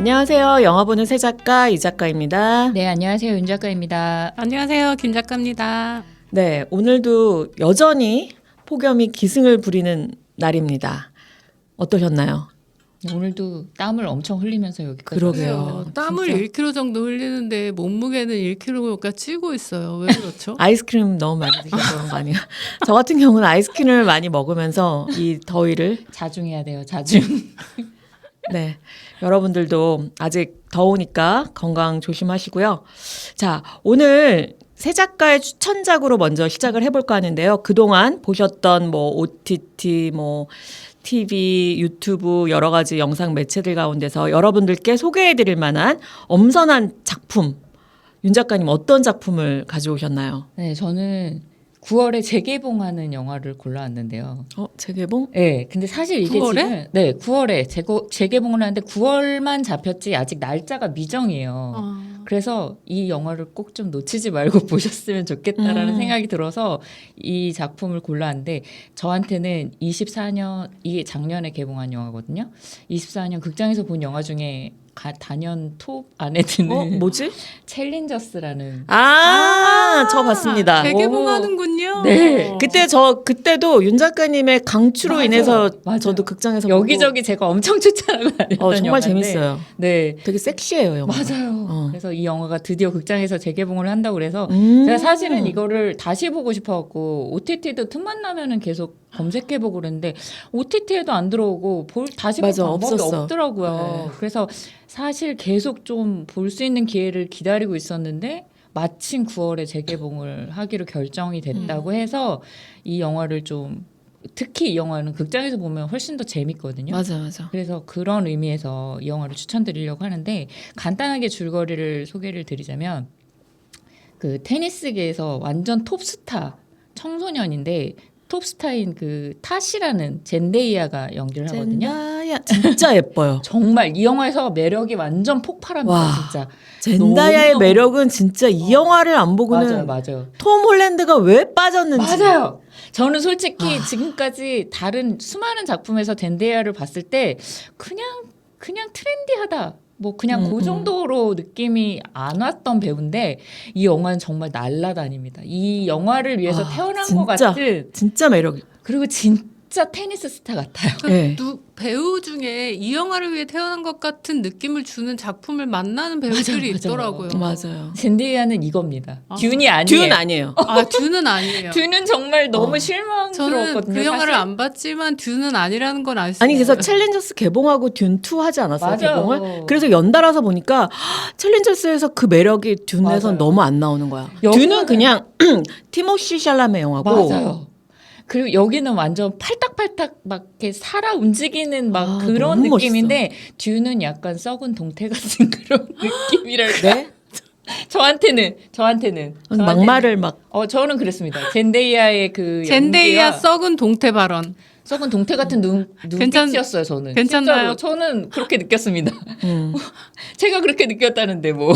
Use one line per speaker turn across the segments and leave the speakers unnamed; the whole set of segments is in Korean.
안녕하세요. 영화 보는 새 작가 이 작가입니다.
네, 안녕하세요. 윤 작가입니다.
안녕하세요. 김 작가입니다.
네, 오늘도 여전히 폭염이 기승을 부리는 날입니다. 어떠셨나요?
오늘도 땀을 엄청 흘리면서 여기까지
그러게요.
왔어요.
땀을
진짜.
1kg 정도 흘리는데 몸무게는 1kg가 찌고 있어요. 왜 그렇죠?
아이스크림 너무 많이 드셔서 그런 거 아니에요? 저 같은 경우는 아이스크림을 많이 먹으면서 이 더위를
자중해야 돼요. 자중.
네, 여러분들도 아직 더우니까 건강 조심하시고요. 자, 오늘 새 작가의 추천작으로 먼저 시작을 해볼까 하는데요. 그동안 보셨던 OTT, TV, 유튜브 여러 가지 영상 매체들 가운데서 여러분들께 소개해드릴 만한 엄선한 작품, 윤 작가님 어떤 작품을 가져오셨나요?
네, 저는 9월에 재개봉하는 영화를 골라왔는데요.
재개봉?
네, 근데 사실 이게
9월에?
지금 9월에 재개봉을 하는데 9월만 잡혔지 아직 날짜가 미정이에요. 그래서 이 영화를 꼭 좀 놓치지 말고 보셨으면 좋겠다라는 생각이 들어서 이 작품을 골라왔는데 저한테는 24년, 이게 작년에 개봉한 영화거든요. 24년 극장에서 본 영화 중에 단연 톱 안에 드는
뭐지?
챌린저스라는
저 봤습니다.
재개봉하는군요.
네.
그때도 윤 작가님의 강추로
맞아요.
인해서
맞아요.
저도 극장에서
여기저기 제가 엄청 추천하고 다녔던
보고 정말
영화인데
재밌어요.
네.
되게 섹시해요, 영화.
맞아요. 그래서 이 영화가 드디어 극장에서 재개봉을 한다고 그래서
음.
제가 사실은 이거를 다시 보고 싶어갖고 OTT도 틈만 나면은 계속 검색해보고 그랬는데 OTT에도 안 들어오고 다시 볼
맞아,
방법이
없었어.
없더라고요.
네.
그래서 사실 계속 좀 볼 수 있는 기회를 기다리고 있었는데 마침 9월에 재개봉을 하기로 결정이 됐다고 해서 이 영화를 좀 특히 이 영화는 극장에서 보면 훨씬 더 재밌거든요.
맞아.
그래서 그런 의미에서 이 영화를 추천드리려고 하는데 간단하게 줄거리를 소개를 드리자면 그 테니스계에서 완전 톱스타 청소년인데 톱스타인 그 타시라는 젠데이아가 연기를 하거든요.
젠다야 진짜 예뻐요.
정말 이 영화에서 매력이 완전 폭발합니다.
와.
진짜.
젠다야의
너무
매력은 진짜 이 영화를 안 보고는
맞아요.
톰 홀랜드가 왜 빠졌는지.
맞아요. 저는 솔직히 지금까지 다른 수많은 작품에서 젠데이아를 봤을 때 그냥 트렌디하다. 그냥 그 정도로 느낌이 안 왔던 배우인데 이 영화는 정말 날라다닙니다. 이 영화를 위해서 태어난 것 같은
진짜 매력.
그리고 진짜 테니스 스타 같아요.
네.
배우 중에 이 영화를 위해 태어난 것 같은 느낌을 주는 작품을 만나는 배우들이
맞아요.
있더라고요.
맞아요.
젠데이아는 이겁니다. 듄이 아니에요.
듀는 아니에요.
듀는 아니에요.
듀는 정말 너무
저는
실망스러웠거든요.
그 영화를
사실.
안 봤지만 듀는 아니라는 건 알 수
아니
있어요.
그래서 챌린저스 개봉하고 듄2 하지 않았어요?
맞아요.
개봉을? 그래서 연달아서 보니까 챌린저스에서 그 매력이 듄에선
맞아요.
너무 안 나오는 거야.
여기는-
듄은 그냥 티모시 샬라메 영화고.
맞아요. 그리고 여기는 완전 팔딱팔딱 막 이렇게 살아 움직이는 막 그런
너무
느낌인데 듀는 약간 썩은 동태 같은 그런 느낌이랄까.
네?
저한테는
막말을 막.
저는 그랬습니다. 젠데이아의 그
젠데이아
연기가
썩은 동태 발언.
썩은 동태 같은 눈빛이었어요. 저는
괜찮나요?
진짜로 저는 그렇게 느꼈습니다. 제가 그렇게 느꼈다는데 뭐.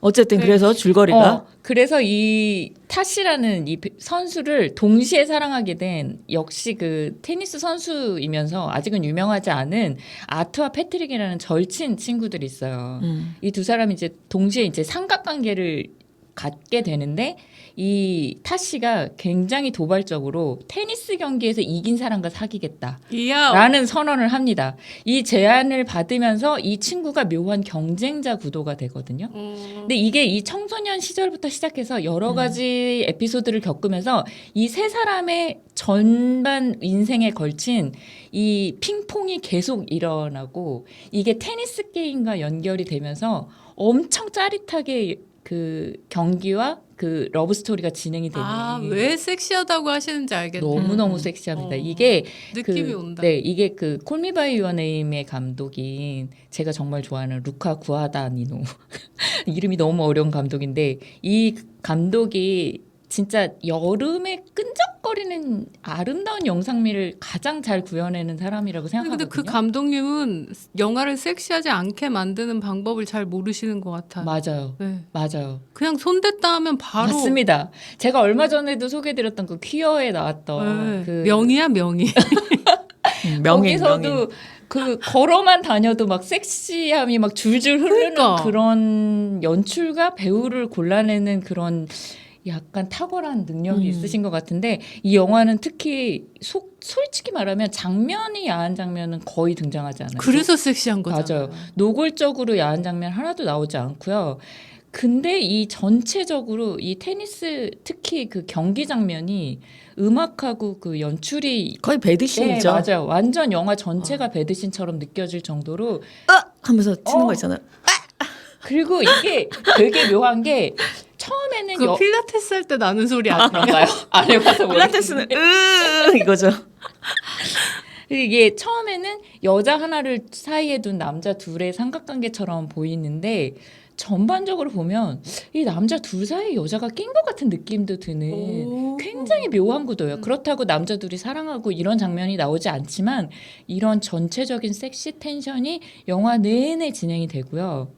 어쨌든 그래서 줄거리가
그래서 이 타시라는 이 선수를 동시에 사랑하게 된 역시 그 테니스 선수이면서 아직은 유명하지 않은 아트와 패트릭이라는 절친 친구들이 있어요. 이 두 사람이 이제 동시에 이제 삼각관계를 갖게 되는데 이 타시가 굉장히 도발적으로 테니스 경기에서 이긴 사람과 사귀겠다.
이야.
라는 선언을 합니다. 이 제안을 받으면서 이 친구가 묘한 경쟁자 구도가 되거든요. 근데 이게 이 청소년 시절부터 시작해서 여러 가지 에피소드를 겪으면서 이 세 사람의 전반 인생에 걸친 이 핑퐁이 계속 일어나고 이게 테니스 게임과 연결이 되면서 엄청 짜릿하게 그 경기와 그 러브 스토리가 진행이 되는.
왜 섹시하다고 하시는지 알겠네요.
너무너무 섹시합니다. 이게
느낌이 온다.
네, 이게 그 콜미 바이 유어 네임의 감독인 제가 정말 좋아하는 루카 구아다니노 이름이 너무 어려운 감독인데 이 감독이 진짜 여름에 끈적거리는 아름다운 영상미를 가장 잘 구현해내는 사람이라고 생각하거든요.
근데 그 감독님은 영화를 섹시하지 않게 만드는 방법을 잘 모르시는 것 같아요.
맞아요.
네.
맞아요.
그냥 손댔다 하면 바로
맞습니다. 제가 얼마 전에도 소개해드렸던 그 퀴어에 나왔던
네.
그
명이야 명이.
명인.
거기서도 그 걸어만 다녀도 막 섹시함이 막 줄줄 흐르는
그러니까.
그런 연출과 배우를 골라내는 그런 약간 탁월한 능력이 있으신 것 같은데 이 영화는 특히 솔직히 말하면 장면이 야한 장면은 거의 등장하지 않아요.
그래서 섹시한 거잖아요.
맞아요. 노골적으로 야한 장면 하나도 나오지 않고요. 근데 이 전체적으로 이 테니스 특히 그 경기 장면이 음악하고 그 연출이
거의 배드신이죠.
네, 맞아요. 완전 영화 전체가 배드신처럼 느껴질 정도로
하면서 치는 거 있잖아요.
그리고 이게 되게 묘한 게 처음에는
그 필라테스 할 때 나는 소리 아니에요?
그런가요? 안 해봐서
필라테스는 이거죠.
이게 처음에는 여자 하나를 사이에 둔 남자 둘의 삼각관계처럼 보이는데 전반적으로 보면 이 남자 둘 사이에 여자가 낀 것 같은 느낌도 드는
오.
굉장히 묘한 구도예요. 그렇다고 남자 둘이 사랑하고 이런 장면이 나오지 않지만 이런 전체적인 섹시 텐션이 영화 내내 진행이 되고요.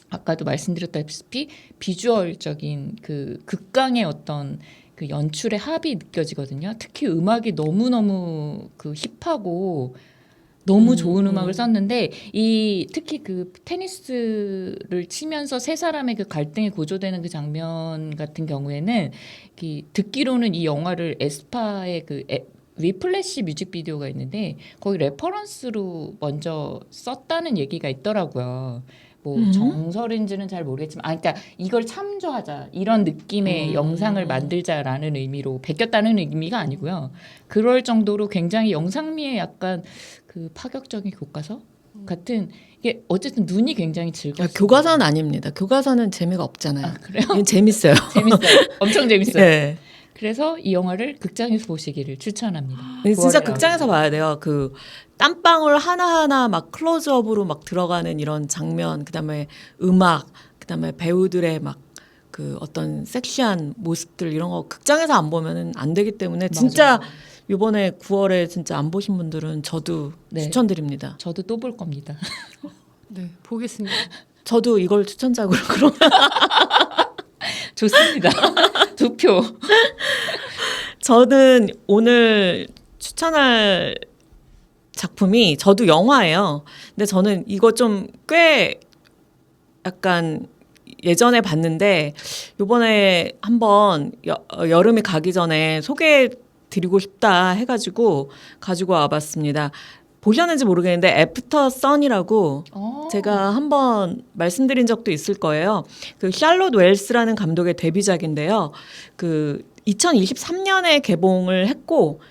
아까도 말씀드렸다시피 비주얼적인 그 극강의 어떤 그 연출의 합이 느껴지거든요. 특히 음악이 너무너무 그 힙하고 너무 좋은 음악을 썼는데 이 특히 그 테니스를 치면서 세 사람의 그 갈등이 고조되는 그 장면 같은 경우에는 듣기로는 이 영화를 에스파의 그 위플래시 뮤직비디오가 있는데 거기 레퍼런스로 먼저 썼다는 얘기가 있더라고요. 뭐 정설인지는 잘 모르겠지만, 그러니까 이걸 참조하자 이런 느낌의 영상을 만들자라는 의미로 베꼈다는 의미가 아니고요. 그럴 정도로 굉장히 영상미에 약간 그 파격적인 교과서 같은 이게 어쨌든 눈이 굉장히 즐거워요.
교과서는 아닙니다. 교과서는 재미가 없잖아요.
아, 그래요?
이건 재밌어요.
재밌어요. 엄청 재밌어요.
네.
그래서 이 영화를 극장에서 보시기를 추천합니다.
진짜
9월에
극장에서 봐야 돼요. 그 땀방울 하나하나 막 클로즈업으로 막 들어가는 이런 장면, 그다음에 음악, 그다음에 배우들의 막 그 어떤 섹시한 모습들 이런 거 극장에서 안 보면은 안 되기 때문에 진짜
맞아요.
이번에 9월에 진짜 안 보신 분들은 저도
네.
추천드립니다.
저도 또 볼 겁니다.
네, 보겠습니다.
저도 이걸 추천작으로 그럼
좋습니다. 두 표.
저는 오늘 추천할 작품이 저도 영화예요. 근데 저는 이거 좀 꽤 약간 예전에 봤는데 요번에 한번 여름이 가기 전에 소개해 드리고 싶다 해가지고 가지고 와봤습니다. 보셨는지 모르겠는데 애프터 선이라고 제가 한번 말씀드린 적도 있을 거예요. 그 샬롯 웰스라는 감독의 데뷔작인데요. 그 2023년에 개봉을 했고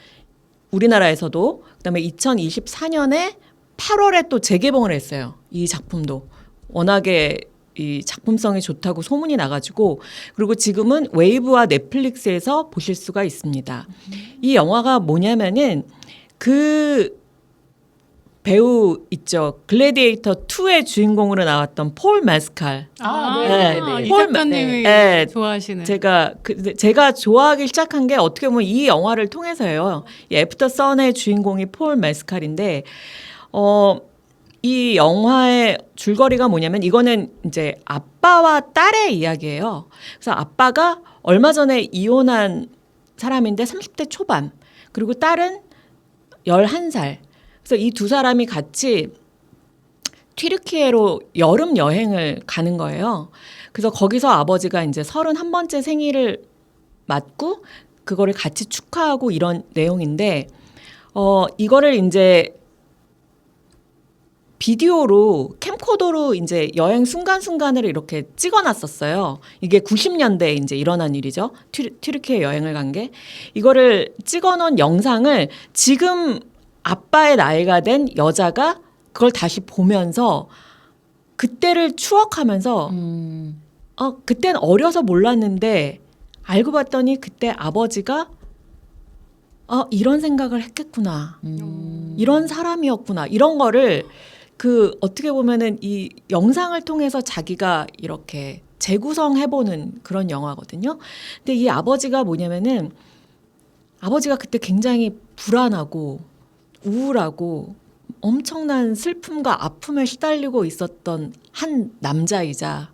우리나라에서도 그다음에 2024년에 8월에 또 재개봉을 했어요. 이 작품도 워낙에 이 작품성이 좋다고 소문이 나가지고 그리고 지금은 웨이브와 넷플릭스에서 보실 수가 있습니다. 이 영화가 뭐냐면은 그 배우 있죠. 글래디에이터 2의 주인공으로 나왔던 폴 메스칼.
이
폴
작가님이
네.
좋아하시는.
제가 좋아하기 시작한 게 어떻게 보면 이 영화를 통해서예요. 이 애프터 선의 주인공이 폴 메스칼인데 이 영화의 줄거리가 뭐냐면 이거는 이제 아빠와 딸의 이야기예요. 그래서 아빠가 얼마 전에 이혼한 사람인데 30대 초반. 그리고 딸은 11살. 그래서 이 두 사람이 같이 튀르키예로 여름 여행을 가는 거예요. 그래서 거기서 아버지가 이제 31번째 생일을 맞고 그거를 같이 축하하고 이런 내용인데 이거를 이제 비디오로 캠코더로 이제 여행 순간순간을 이렇게 찍어놨었어요. 이게 90년대에 이제 일어난 일이죠. 튀르키예 여행을 간 게. 이거를 찍어놓은 영상을 지금 아빠의 나이가 된 여자가 그걸 다시 보면서 그때를 추억하면서 그땐 어려서 몰랐는데 알고 봤더니 그때 아버지가 이런 생각을 했겠구나. 이런 사람이었구나. 이런 거를 그 어떻게 보면은 이 영상을 통해서 자기가 이렇게 재구성해보는 그런 영화거든요. 근데 이 아버지가 뭐냐면은 아버지가 그때 굉장히 불안하고 우울하고 엄청난 슬픔과 아픔에 시달리고 있었던 한 남자이자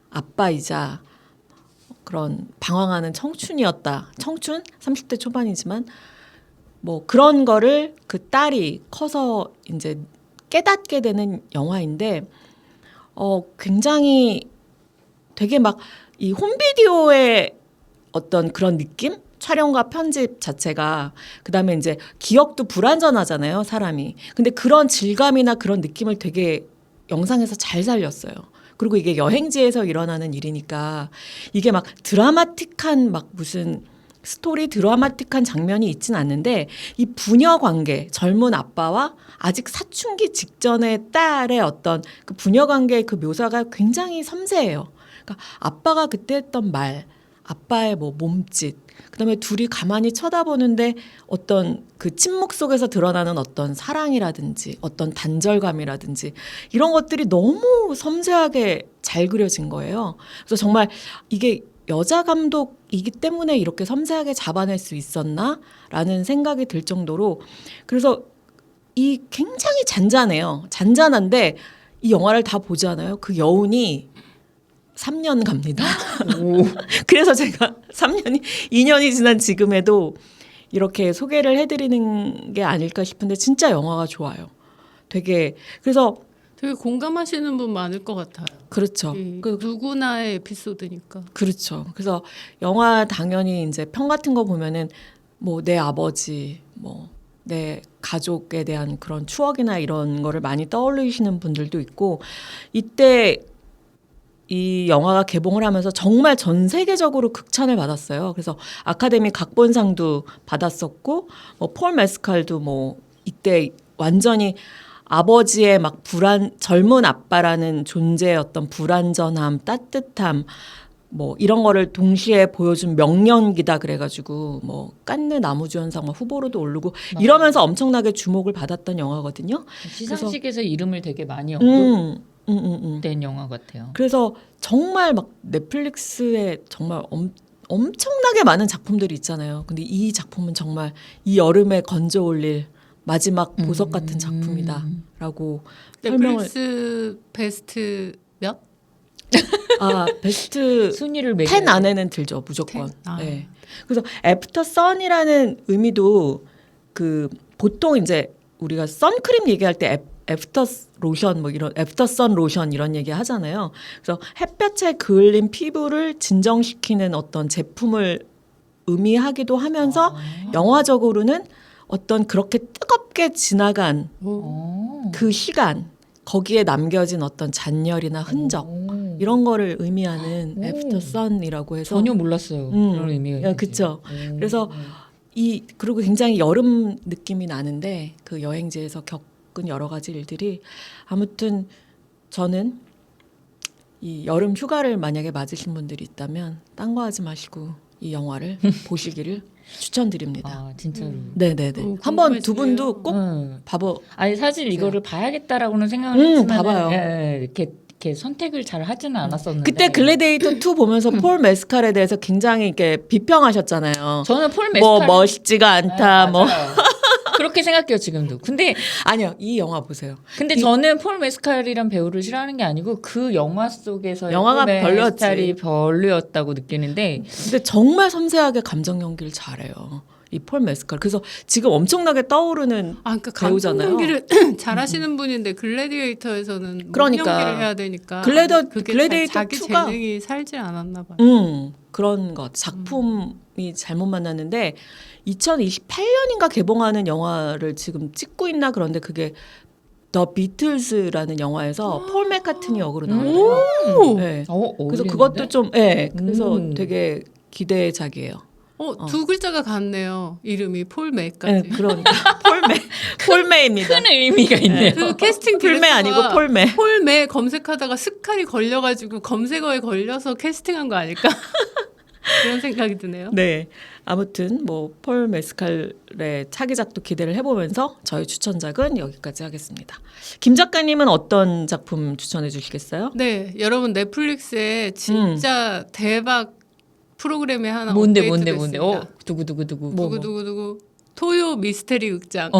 아빠이자 그런 방황하는 청춘이었다. 청춘? 30대 초반이지만 뭐 그런 거를 그 딸이 커서 이제 깨닫게 되는 영화인데 굉장히 되게 막 이 홈비디오의 어떤 그런 느낌? 촬영과 편집 자체가 그다음에 이제 기억도 불완전하잖아요, 사람이. 근데 그런 질감이나 그런 느낌을 되게 영상에서 잘 살렸어요. 그리고 이게 여행지에서 일어나는 일이니까 이게 막 드라마틱한 막 무슨 스토리 드라마틱한 장면이 있진 않는데 이 부녀 관계, 젊은 아빠와 아직 사춘기 직전의 딸의 어떤 그 부녀 관계의 그 묘사가 굉장히 섬세해요. 그러니까 아빠가 그때 했던 말, 아빠의 뭐 몸짓, 그다음에 둘이 가만히 쳐다보는데 어떤 그 침묵 속에서 드러나는 어떤 사랑이라든지 어떤 단절감이라든지 이런 것들이 너무 섬세하게 잘 그려진 거예요. 그래서 정말 이게 여자 감독이기 때문에 이렇게 섬세하게 잡아낼 수 있었나라는 생각이 들 정도로 그래서 이 굉장히 잔잔해요. 잔잔한데 이 영화를 다 보잖아요. 그 여운이 3년 갑니다. 그래서 제가 2년이 지난 지금에도 이렇게 소개를 해드리는 게 아닐까 싶은데 진짜 영화가 좋아요. 되게 그래서
되게 공감하시는 분 많을 것 같아요.
그렇죠.
누구나의 에피소드니까.
그렇죠. 그래서 영화 당연히 이제 평 같은 거 보면은 뭐 내 아버지, 뭐 내 가족에 대한 그런 추억이나 이런 거를 많이 떠올리시는 분들도 있고 이때 이 영화가 개봉을 하면서 정말 전 세계적으로 극찬을 받았어요. 그래서 아카데미 각본상도 받았었고, 폴 메스칼도 뭐 이때 완전히 아버지의 막 젊은 아빠라는 존재의 어떤 불완전함, 따뜻함, 뭐 이런 거를 동시에 보여준 명연기다 그래가지고 뭐 깐느 나무주연상 뭐 후보로도 오르고 이러면서 엄청나게 주목을 받았던 영화거든요.
시상식에서 이름을 되게 많이 된 영화 같아요.
그래서 정말 막 넷플릭스에 정말 엄청나게 많은 작품들이 있잖아요. 근데 이 작품은 정말 이 여름에 건져 올릴 마지막 보석 같은 작품이다라고
넷플릭스 베스트 몇?
베스트
순위를
10 안에는 들죠, 무조건.
10? 아.
네. 그래서 애프터 선이라는 의미도 그 보통 이제 우리가 선크림 얘기할 때 애프터 로션 뭐 이런 애프터 선 로션 이런 얘기 하잖아요. 그래서 햇볕에 그을린 피부를 진정시키는 어떤 제품을 의미하기도 하면서 영화적으로는 어떤 그렇게 뜨겁게 지나간 그 시간 거기에 남겨진 어떤 잔열이나 흔적 이런 거를 의미하는 애프터 선이라고 해서
전혀 몰랐어요. 그런 의미가
그렇죠. 그래서 그리고 굉장히 여름 느낌이 나는데 그 여행지에서 겪은 여러 가지 일들이 아무튼 저는 이 여름 휴가를 만약에 맞으신 분들이 있다면 딴 거 하지 마시고 이 영화를 보시기를 추천드립니다.
아 진짜로.
네네네. 한번 두 분도 꼭 봐보.
아니 사실 이거를 봐야겠다라고는 생각을 했지만
봐봐요.
이렇게 선택을 잘 하지는 않았었는데.
그때 글래디에이터 2 보면서 폴 메스칼에 대해서 굉장히 이렇게 비평하셨잖아요.
저는 폴 메스칼
뭐 멋있지가 않다. 뭐
그렇게 생각해요 지금도. 근데
아니요, 이 영화 보세요.
저는 폴 메스칼이란 배우를 싫어하는 게 아니고 그 영화 속에서
영화가
폴
별로였지.
메스칼이 별로였다고 느끼는데.
근데 정말 섬세하게 감정 연기를 잘해요. 이 폴 메스칼. 그래서 지금 엄청나게 떠오르는
그러니까
배우잖아요.
감정 연기를 잘하시는 분인데 글래디에이터에서는
그러니까.
연기를 해야 되니까 그게
글래디에이터
자기
2가
재능이 살지 않았나 봐요.
그런 것 작품이 잘못 만났는데 2028년인가 개봉하는 영화를 지금 찍고 있나 그런데 그게 더 비틀즈라는 영화에서 폴 맥카트니 역으로 나와요. 네. 그래서 그것도 좀 그래서 되게 기대작이에요.
두 글자가 같네요. 이름이 폴 맥까지.
네, 그러니까 폴메입니다.
큰 의미가 있네요.
그 캐스팅
폴메 아니고 폴메.
폴메 검색하다가 스칼이 걸려가지고 검색어에 걸려서 캐스팅한 거 아닐까? 그런 생각이 드네요.
네, 아무튼 뭐 폴 메스칼의 차기작도 기대를 해보면서 저희 추천작은 여기까지 하겠습니다. 김 작가님은 어떤 작품 추천해 주시겠어요?
네, 여러분 넷플릭스에 진짜 대박 프로그램이 하나
뭔데?
업데이트됐습니다.
두구두구.
토요 미스테리 극장.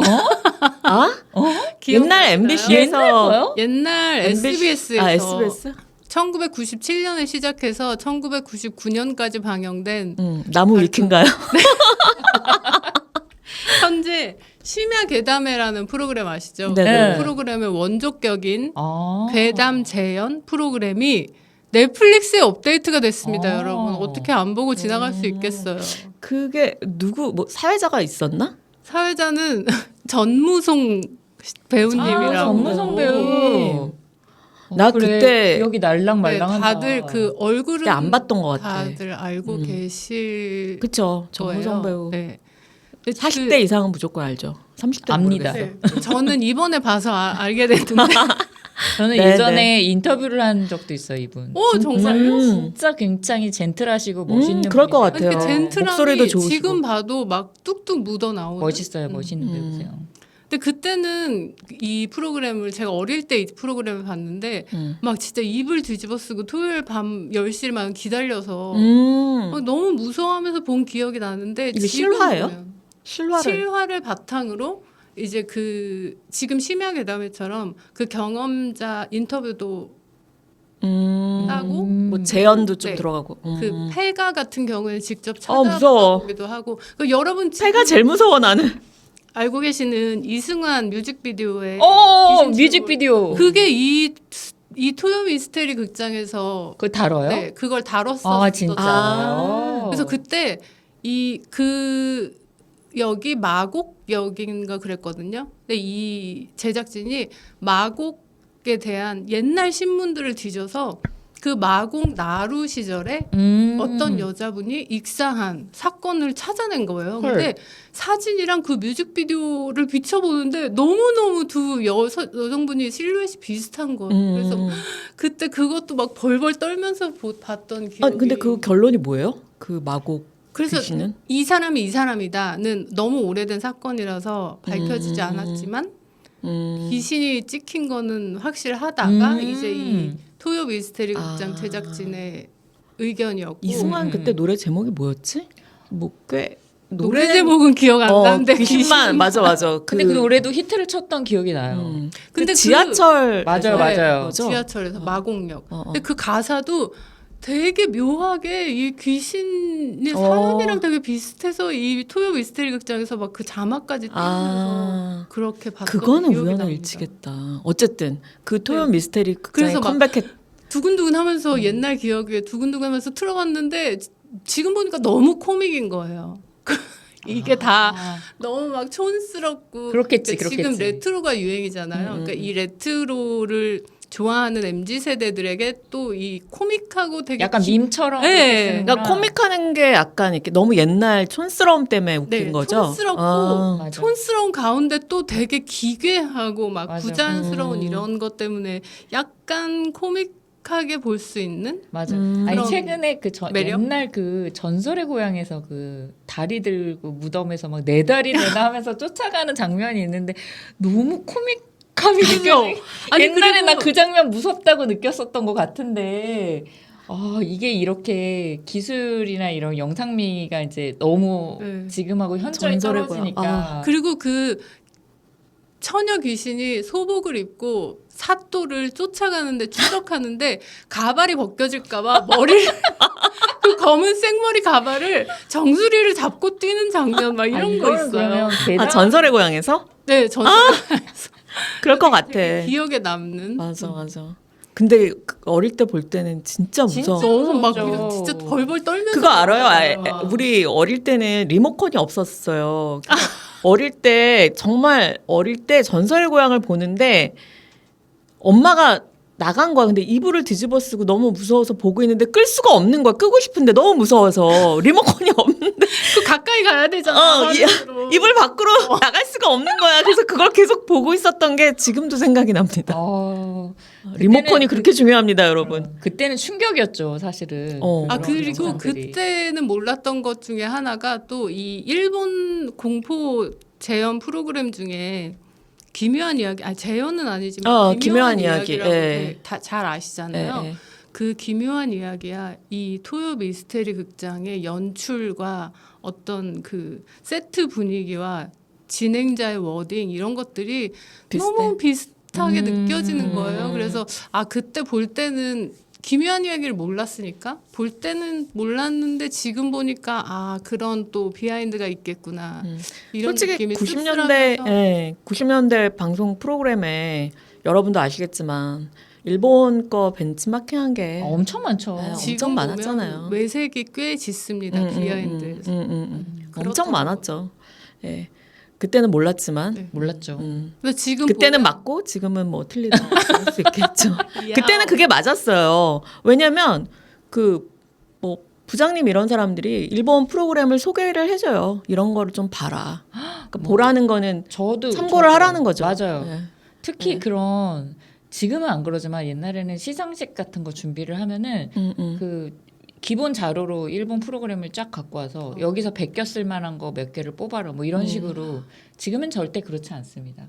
옛날 MBC에서
옛날 SBS에서
SBS?
1997년에 시작해서 1999년까지 방영된
나무 위키인가요?
현재 심야 괴담회라는 프로그램 아시죠?
네네.
그 프로그램의 원조격인
아.
괴담 재연 프로그램이 넷플릭스에 업데이트가 됐습니다,
아.
여러분. 어떻게 안 보고 지나갈 수 있겠어요.
그게 누구 뭐 사회자가 있었나?
사회자는 전무송 배우님이라고.
전무성 배우.
나
그래,
그때
기억이
네,
날랑말랑한다.
다들 그 얼굴은
그때 안 봤던 것 같아.
다들 알고 계실
그쵸.
거예요.
정우성 배우.
네.
40대 이상은 무조건 알죠. 30대
압니다.
모르겠어요.
네. 저는 이번에 봐서 알게 됐는데.
저는
네,
예전에 인터뷰를 한 적도 있어요, 이분.
오 정말요?
진짜 굉장히 젠틀하시고 멋있는
그럴 것
분이세요.
같아요.
그 젠틀함이
목소리도 좋으시고.
지금 봐도 막 뚝뚝 묻어 나오는.
멋있어요, 멋있는 배우세요.
근데 그때는 이 프로그램을 제가 어릴 때 이 프로그램을 봤는데 막 진짜 입을 뒤집어 쓰고 토요일 밤 10시만 기다려서 막 너무 무서워하면서 본 기억이 나는데
이게
지금
실화예요?
보면
실화를
실화를 바탕으로 이제 그 지금 심야 괴담회처럼 그 경험자 인터뷰도 하고
뭐 재연도 좀
네.
들어가고.
그 폐가 같은 경우에는 직접
무서워.
찾아보기도 하고 그 여러분 지금
폐가 제일 무서워 나는.
알고 계시는 이승환 뮤직비디오의
뮤직비디오.
그게 이 토요 미스테리 극장에서
그거 다뤄요?
네, 그걸 다뤘었어요.
아, 진짜.
그래서 그때 여기 마곡역인가 그랬거든요. 근데 이 제작진이 마곡에 대한 옛날 신문들을 뒤져서 그 마곡 나루 시절에 어떤 여자분이 익사한 사건을 찾아낸 거예요.
헐.
근데 사진이랑 그 뮤직비디오를 비춰보는데 너무너무 두 여성분이 실루엣이 비슷한 거예요. 그래서 그때 그것도 막 벌벌 떨면서 봤던 기억이.
아 근데 그 결론이 뭐예요? 그 마곡
그래서
귀신은?
이 사람이 이 사람이다는 너무 오래된 사건이라서 밝혀지지 않았지만 귀신이 찍힌 거는 확실하다가 이제 이 토요 미스테리 극장 제작진의 의견이었고
이승환 그때 노래 제목이 뭐였지? 뭐 꽤
노래 제목은 기억 안 나는데
귀신만 맞아.
근데 그 노래도 히트를 쳤던 기억이 나요.
근데
근데
지하철
맞아요.
거죠?
지하철에서 마곡역.
어.
근데 그 가사도 되게 묘하게 이 귀신이 사람이랑 되게 비슷해서 이 토요 미스테리 극장에서 막 그 자막까지 띄우면서 그렇게 봤던
그거는
기억이
우연의
납니다.
일치겠다. 어쨌든 그 토요
네.
미스테리 극장에
그래서 막
컴백했.
두근두근하면서 옛날 기억에 두근두근하면서 틀어봤는데 지금 보니까 너무 코믹인 거예요. 이게 다 너무 막 촌스럽고
그렇겠지,
지금
그렇겠지.
레트로가 유행이잖아요. 그러니까 이 레트로를 좋아하는 MZ 세대들에게 또 이 코믹하고 되게
약간 밈처럼.
네.
그렇게 쓰는구나.
그러니까 코믹하는 게 약간 이렇게 너무 옛날 촌스러움 때문에 웃긴
네,
거죠.
촌스럽고
맞아.
촌스러운 가운데 또 되게 기괴하고 막
맞아.
부자연스러운 이런 것 때문에 약간 코믹하게 볼 수 있는
맞아.
음.
아니
그런
최근에 그
매력?
옛날 그 전설의 고향에서 그 다리 들고 무덤에서 막 네 다리 내나 하면서 쫓아가는 장면이 있는데 너무 코믹함이 느껴져.
아니,
옛날에
그리고-
나 그 장면 무섭다고 느꼈었던 것 같은데. 이게 이렇게 기술이나 이런 영상미가 이제 너무
네.
지금하고 현저히
전설의 고향.
떨어지니까.
그리고 그 처녀 귀신이 소복을 입고 사또를 쫓아가는데 추적하는데 가발이 벗겨질까봐 머리를 그 검은 생머리 가발을 정수리를 잡고 뛰는 장면 막 이런 거 있어요.
그러면 대단.
전설의 고향에서?
네, 전
그럴 것 같아.
기억에 남는.
맞아. 근데 어릴 때 볼 때는 진짜 무서워.
너무 막
무서웠죠.
진짜 벌벌 떨면서
그거 알아요?
봤어요.
우리 어릴 때는 리모컨이 없었어요. 어릴 때 정말 어릴 때 전설의 고향을 보는데 엄마가 나간 거야. 근데 이불을 뒤집어 쓰고 너무 무서워서 보고 있는데 끌 수가 없는 거야. 끄고 싶은데 너무 무서워서 리모컨이 없는데
그 가까이 가야 되잖아.
이불 밖으로 나갈 수가 없는 거야. 그래서 그걸 계속 보고 있었던 게 지금도 생각이 납니다. 리모컨이
그때는
그렇게 중요합니다, 여러분.
그때는 충격이었죠, 사실은.
아
그런
그리고
영상들이.
그때는 몰랐던 것 중에 하나가 또 이 일본 공포 재연 프로그램 중에 기묘한 이야기, 재연은 아니지만
기묘한 이야기.
이야기라고
예.
다 잘 아시잖아요.
예.
그 기묘한 이야기야 이 토요 미스테리 극장의 연출과 어떤 그 세트 분위기와 진행자의 워딩 이런 것들이
비슷해?
너무 비슷하게 느껴지는 거예요. 그래서 그때 볼 때는 기묘한 이야기를 몰랐으니까 볼 때는 몰랐는데 지금 보니까 아 그런 또 비하인드가 있겠구나. 이런
솔직히
느낌이
90년대,
씁쓸하면서
예, 90년대 방송 프로그램에 여러분도 아시겠지만 일본 거 벤치마킹한 게
엄청 많죠.
네,
지금
엄청 많았잖아요.
보면 외색이 꽤 짙습니다. 비하인드.
엄청
그렇더라고요.
많았죠. 예. 그때는 몰랐지만
네.
몰랐죠.
근데 지금
그때는
보면
맞고 지금은 뭐 틀리다 할 수 있겠죠. 그때는 그게 맞았어요. 왜냐면 그 뭐 부장님 이런 사람들이 일본 프로그램을 소개를 해줘요. 이런 거를 좀 봐라. 그러니까 보라는 거는
저도
참고를
저도
하라는 거죠.
맞아요.
네.
특히
네.
그런 지금은 안 그러지만 옛날에는 시상식 같은 거 준비를 하면은 그 기본 자료로 일본 프로그램을 쫙 갖고 와서 여기서 베껴 쓸 만한 거 몇 개를 뽑아라 뭐 이런 식으로 지금은 절대 그렇지 않습니다.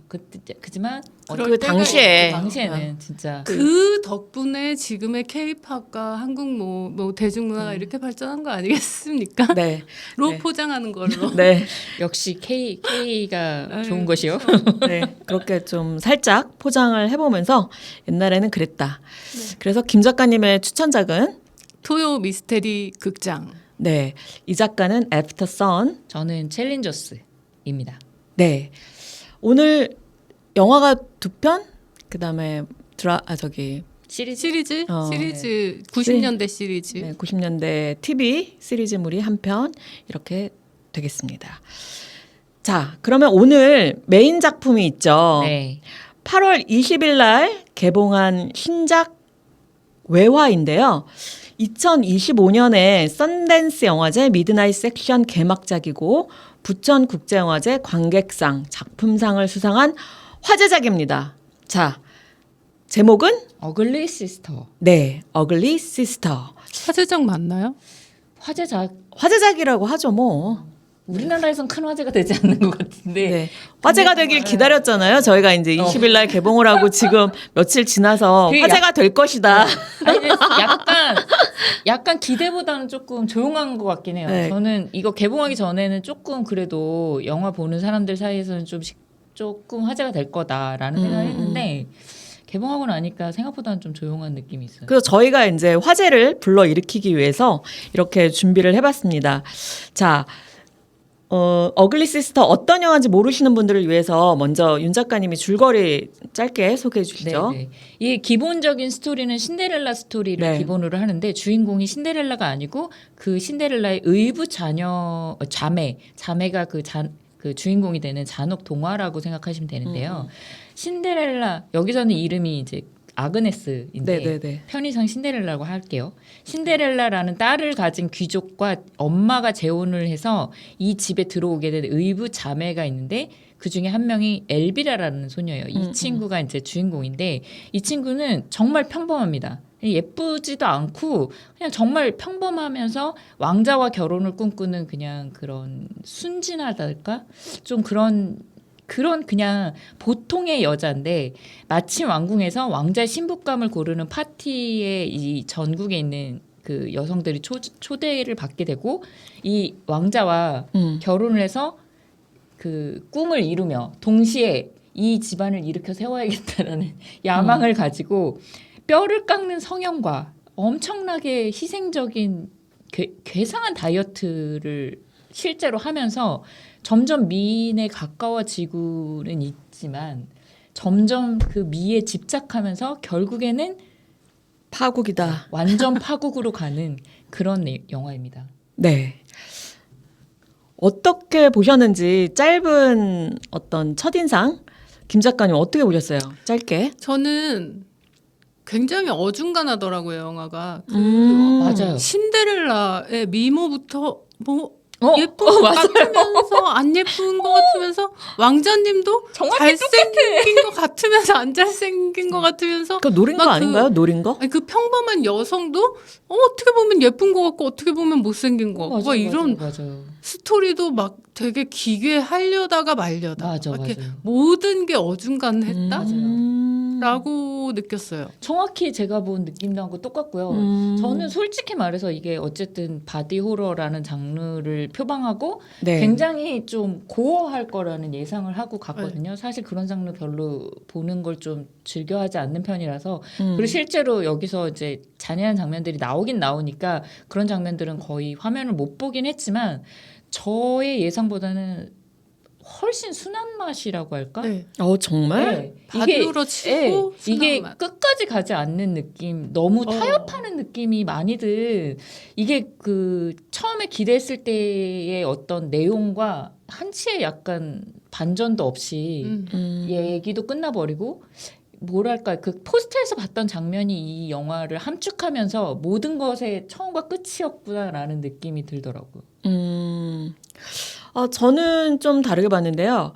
그지만
그럴
그
때가
당시에
있죠.
당시에는 진짜
그 덕분에 지금의 K-팝과 한국 뭐 대중문화가 이렇게 발전한 거 아니겠습니까?
네.
로
네.
포장하는 걸로.
네.
역시 K가
아유,
좋은 것이요.
네. 그렇게 좀 살짝 포장을 해보면서 옛날에는 그랬다. 그래서 김 작가님의 추천작은
토요 미스테리 극장.
네. 이 작가는 애프터 선.
저는 챌린저스입니다.
네. 오늘 영화가 2편, 그다음에
시리즈
시리즈?
어,
시리즈 90년대 시리즈.
네, 90년대 TV 시리즈물이 1편 이렇게 되겠습니다. 자, 그러면 오늘 메인 작품이 있죠.
네.
8월 20일 날 개봉한 신작 외화인데요. 2025년에 썬댄스 영화제 미드나잇 섹션 개막작이고 부천국제영화제 관객상, 작품상을 수상한 화제작입니다. 자, 제목은
어글리 시스터.
네, 어글리 시스터.
화제작 맞나요?
화제작
화제작이라고 하죠, 뭐.
우리나라에선 큰 화제가 되지 않는 것 같은데
네. 화제가 되길 기다렸잖아요. 저희가 이제 20일 날 개봉을 하고 지금 며칠 지나서
그
화제가 될 것이다.
아니, 근데 약간 기대보다는 조금 조용한 것 같긴 해요.
네.
저는 이거 개봉하기 전에는 조금 그래도 영화 보는 사람들 사이에서는 조금 화제가 될 거다라는 생각을 했는데 개봉하고 나니까 생각보다는 좀 조용한 느낌이 있어요.
그래서 저희가 이제 화제를 불러일으키기 위해서 이렇게 준비를 해봤습니다. 자, 어글리 시스터 어떤 영화인지 모르시는 분들을 위해서 먼저 윤 작가님이 줄거리 짧게 소개해 주시죠.
네. 이 기본적인 스토리는 신데렐라 스토리를
네.
기본으로 하는데 주인공이 신데렐라가 아니고 그 신데렐라의 의부 자매가 그 주인공이 되는 잔혹 동화라고 생각하시면 되는데요. 신데렐라 여기서는 이름이 이제 아그네스인데
네네네.
편의상 신데렐라라고 할게요. 신데렐라라는 딸을 가진 귀족과 엄마가 재혼을 해서 이 집에 들어오게 된 의부 자매가 있는데 그 중에 한 명이 엘비라라는 소녀예요. 이 친구가 이제 주인공인데 이 친구는 정말 평범합니다. 예쁘지도 않고 그냥 정말 평범하면서 왕자와 결혼을 꿈꾸는 그냥 그런 순진하달까? 좀 그런 그냥 보통의 여자인데 마침 왕궁에서 왕자의 신부감을 고르는 파티에 이 전국에 있는 그 여성들이 초대를 받게 되고 이 왕자와 결혼을 해서 그 꿈을 이루며 동시에 이 집안을 일으켜 세워야겠다라는 야망을 가지고 뼈를 깎는 성형과 엄청나게 희생적인 괴상한 다이어트를 실제로 하면서 점점 미인에 가까워지고는 있지만 점점 그 미에 집착하면서 결국에는
파국이다.
완전 파국으로 가는 그런 영화입니다.
네. 어떻게 보셨는지 짧은 어떤 첫인상 김 작가님 어떻게 보셨어요? 짧게.
저는 굉장히 어중간하더라고요, 영화가.
맞아요.
신데렐라의 미모부터 뭐 예쁜 것
맞아요.
같으면서 안 예쁜 것 같으면서 왕자님도
정확히
잘생긴 것 같으면서 안 잘생긴 것 같으면서
그 노린 거
막
아닌가요? 노린 거?
아니, 그 평범한 여성도 어떻게 보면 예쁜 것 같고 어떻게 보면 못생긴 것 같고 막 이런
맞아요.
스토리도 막 되게 기괴하려다가 말려다
맞아,
막 이렇게
맞아요.
모든 게 어중간했다
음.
라고 보고 느꼈어요.
정확히 제가 본 느낌하고 똑같고요. 저는 솔직히 말해서 이게 어쨌든 바디 호러라는 장르를 표방하고
네.
굉장히 좀 고어할 거라는 예상을 하고 갔거든요. 사실 그런 장르 별로 보는 걸 좀 즐겨하지 않는 편이라서 그리고 실제로 여기서 이제 잔인한 장면들이 나오긴 나오니까 그런 장면들은 거의 화면을 못 보긴 했지만 저의 예상보다는 훨씬 순한 맛이라고 할까?
네.
정말?
네.
바디우러 치고
이게
순한 맛.
끝까지 가지 않는 느낌, 너무 타협하는 느낌이 많이들 이게 그 처음에 기대했을 때의 어떤 내용과 한치의 약간 반전도 없이 얘기도 끝나버리고 뭐랄까 그 포스터에서 봤던 장면이 이 영화를 함축하면서 모든 것의 처음과 끝이었구나라는 느낌이 들더라고요.
저는 좀 다르게 봤는데요.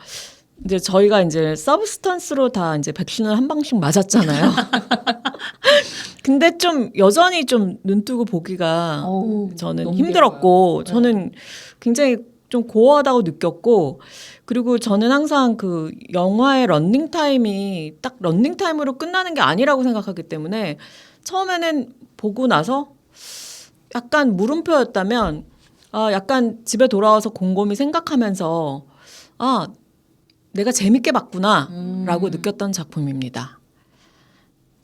이제 저희가 이제 서브스턴스로 다 이제 백신을 한 방씩 맞았잖아요. 근데 좀 여전히 좀 눈뜨고 보기가 저는
너무
힘들었고
괴로워요.
저는 굉장히 좀 고어하다고 느꼈고 그리고 저는 항상 그 영화의 런닝 타임이 딱 런닝 타임으로 끝나는 게 아니라고 생각하기 때문에 처음에는 보고 나서 약간 물음표였다면 약간 집에 돌아와서 곰곰이 생각하면서 내가 재밌게 봤구나라고 느꼈던 작품입니다.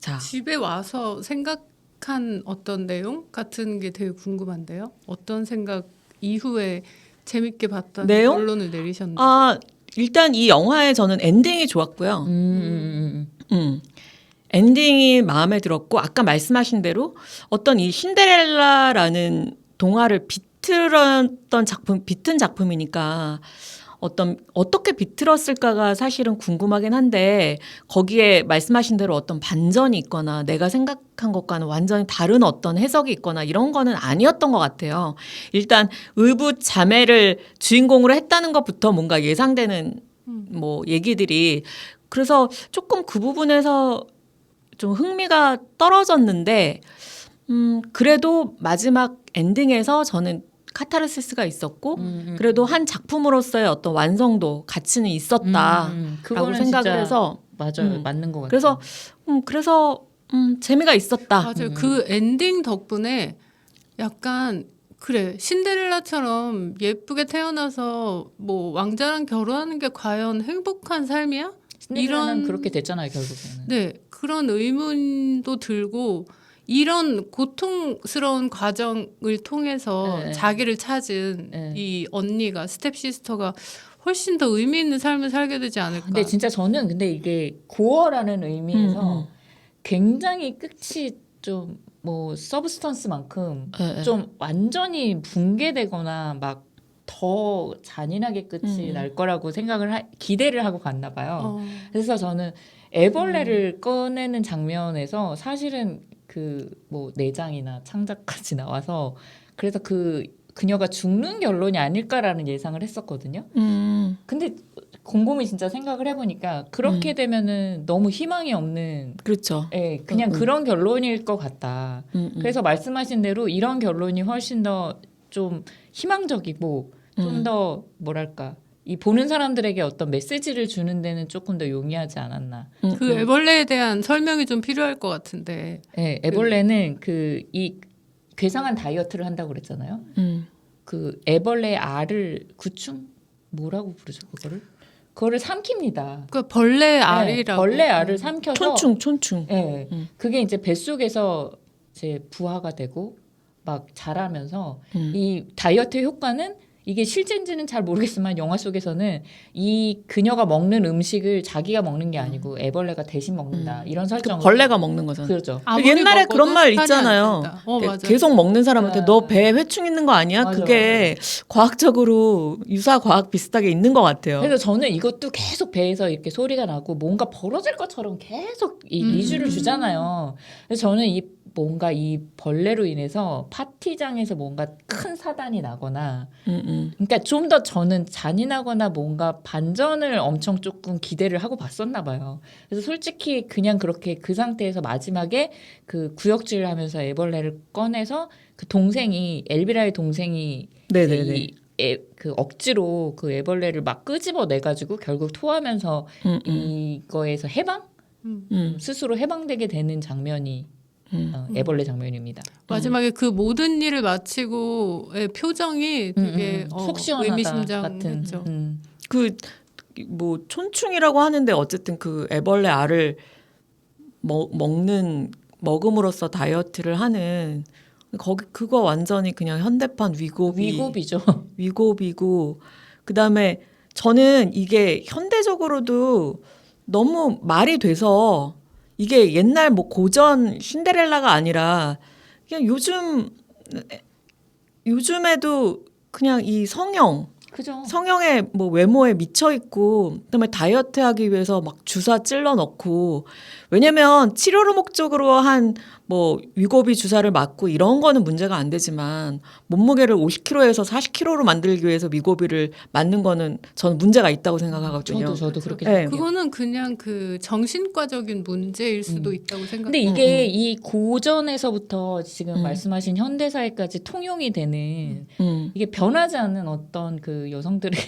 자,
집에 와서 생각한 어떤 내용 같은 게 되게 궁금한데요. 어떤 생각 이후에 재밌게 봤다는
내용?
결론을 내리셨는지.
일단 이 영화의 저는 엔딩이 좋았고요. 엔딩이 마음에 들었고 아까 말씀하신 대로 어떤 이 신데렐라라는 동화를 비튼 작품이니까 어떻게 비틀었을까가 사실은 궁금하긴 한데 거기에 말씀하신 대로 어떤 반전이 있거나 내가 생각한 것과는 완전히 다른 어떤 해석이 있거나 이런 거는 아니었던 것 같아요. 일단 의붓 자매를 주인공으로 했다는 것부터 뭔가 예상되는 뭐 얘기들이 그래서 조금 그 부분에서 좀 흥미가 떨어졌는데 그래도 마지막 엔딩에서 저는 카타르시스가 있었고 그래도 한 작품으로서의 어떤 완성도 가치는 있었다라고
그거는
생각을
진짜
해서
맞아요. 맞는 것 같아요.
그래서 재미가 있었다.
맞아요. 그 엔딩 덕분에 약간 그래 신데렐라처럼 예쁘게 태어나서 뭐 왕자랑 결혼하는 게 과연 행복한 삶이야?
이런 그렇게 됐잖아요 결국에는.
네 그런 의문도 들고 이런 고통스러운 과정을 통해서
네.
자기를 찾은
네.
이 언니가 스텝시스터가 훨씬 더 의미 있는 삶을 살게 되지 않을까.
근데 진짜 저는 근데 이게 고어라는 의미에서 굉장히 끝이 좀 뭐 서브스턴스만큼
네.
좀 완전히 붕괴되거나 막 더 잔인하게 끝이 날 거라고 기대를 하고 갔나 봐요. 그래서 저는 애벌레를 꺼내는 장면에서 사실은 그 뭐 내장이나 창자까지 나와서 그래서 그녀가 죽는 결론이 아닐까라는 예상을 했었거든요. 근데 곰곰이 진짜 생각을 해보니까 그렇게 되면은 너무 희망이 없는
그렇죠.
그냥 그런 결론일 것 같다. 그래서 말씀하신 대로 이런 결론이 훨씬 더 좀 희망적이고 좀 더 뭐랄까 이 보는 사람들에게 어떤 메시지를 주는 데는 조금 더 용이하지 않았나.
그 애벌레에 대한 설명이 좀 필요할 것 같은데.
네, 애벌레는 이 괴상한 다이어트를 한다고 그랬잖아요. 그 애벌레의 알을 구충 뭐라고 부르죠 그거를 삼킵니다.
그 벌레 알이라고.
벌레 알을 삼켜서
촌충.
네, 그게 이제 뱃속에서 이제 부화가 되고 막 자라면서 이 다이어트 효과는 이게 실제인지는 잘 모르겠지만 영화 속에서는 이 그녀가 먹는 음식을 자기가 먹는 게 아니고 애벌레가 대신 먹는다 이런 설정.
벌레가 먹는 거잖아요.
그렇죠.
옛날에
먹어도
그런 말
살이 안
있잖아요.
찐다. 맞아요.
계속 먹는 사람한테 너 배에 회충 있는 거 아니야?
맞아,
그게 과학적으로 유사 과학 비슷하게 있는 것 같아요.
그래서 저는 이것도 계속 배에서 이렇게 소리가 나고 뭔가 벌어질 것처럼 계속 이 리주를 주잖아요. 그래서 저는 뭔가 이 벌레로 인해서 파티장에서 뭔가 큰 사단이 나거나 그러니까 좀 더 저는 잔인하거나 뭔가 반전을 엄청 조금 기대를 하고 봤었나 봐요. 그래서 솔직히 그냥 그렇게 그 상태에서 마지막에 그 구역질을 하면서 애벌레를 꺼내서 그 동생이 엘비라의 동생이
네네네.
그 억지로 그 애벌레를 막 끄집어내 가지고 결국 토하면서 이거에서 해방? 스스로 해방되게 되는 장면이 애벌레 장면입니다.
마지막에 그 모든 일을 마치고의 표정이 되게
속 시원하다
의미심장했죠.
같은.
그 뭐 촌충이라고 하는데 어쨌든 그 애벌레 알을 먹음으로써 다이어트를 하는 거기 그거 완전히 그냥 현대판
위고비죠.
위고비고 그다음에 저는 이게 현대적으로도 너무 말이 돼서 이게 옛날 뭐 고전 신데렐라가 아니라 그냥 요즘에도 그냥 이
그죠.
성형의 뭐 외모에 미쳐 있고 그다음에 다이어트 하기 위해서 막 주사 찔러 넣고 왜냐면 치료를 목적으로 한 뭐 위고비 주사를 맞고 이런 거는 문제가 안 되지만 몸무게를 50kg에서 40kg로 만들기 위해서 위고비를 맞는 거는 저는 문제가 있다고 생각하거든요.
저도 그렇게
네.
생각해요.
그거는 그냥 그 정신과적인 문제일 수도 있다고
근데
생각해요.
이게 이 고전에서부터 지금
음.
말씀하신 현대사회까지 통용이 되는
음,
이게 변하지 않는 어떤 그 여성들의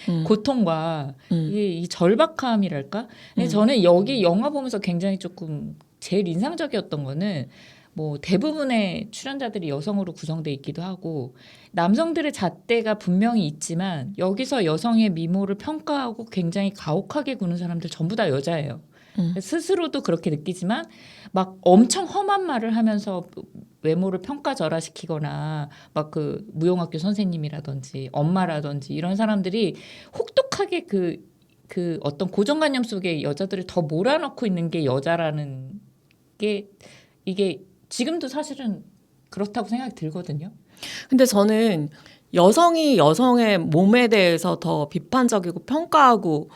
음,
고통과
음.
이 절박함이랄까? 근데 저는 여기 영화 보면서 굉장히 조금 제일 인상적이었던 거는 뭐 대부분의 출연자들이 여성으로 구성돼 있기도 하고 남성들의 잣대가 분명히 있지만 여기서 여성의 미모를 평가하고 굉장히 가혹하게 구는 사람들 전부 다 여자예요. 스스로도 그렇게 느끼지만 막 엄청 험한 말을 하면서 외모를 평가절하시키거나 막 그 무용학교 선생님이라든지 엄마라든지 이런 사람들이 혹독하게 그 어떤 고정관념 속에 여자들을 더 몰아넣고 있는 게 여자라는 게 이게 지금도 사실은 그렇다고 생각이 들거든요.
근데 저는 여성이 여성의 몸에 대해서 더 비판적이고 평가하고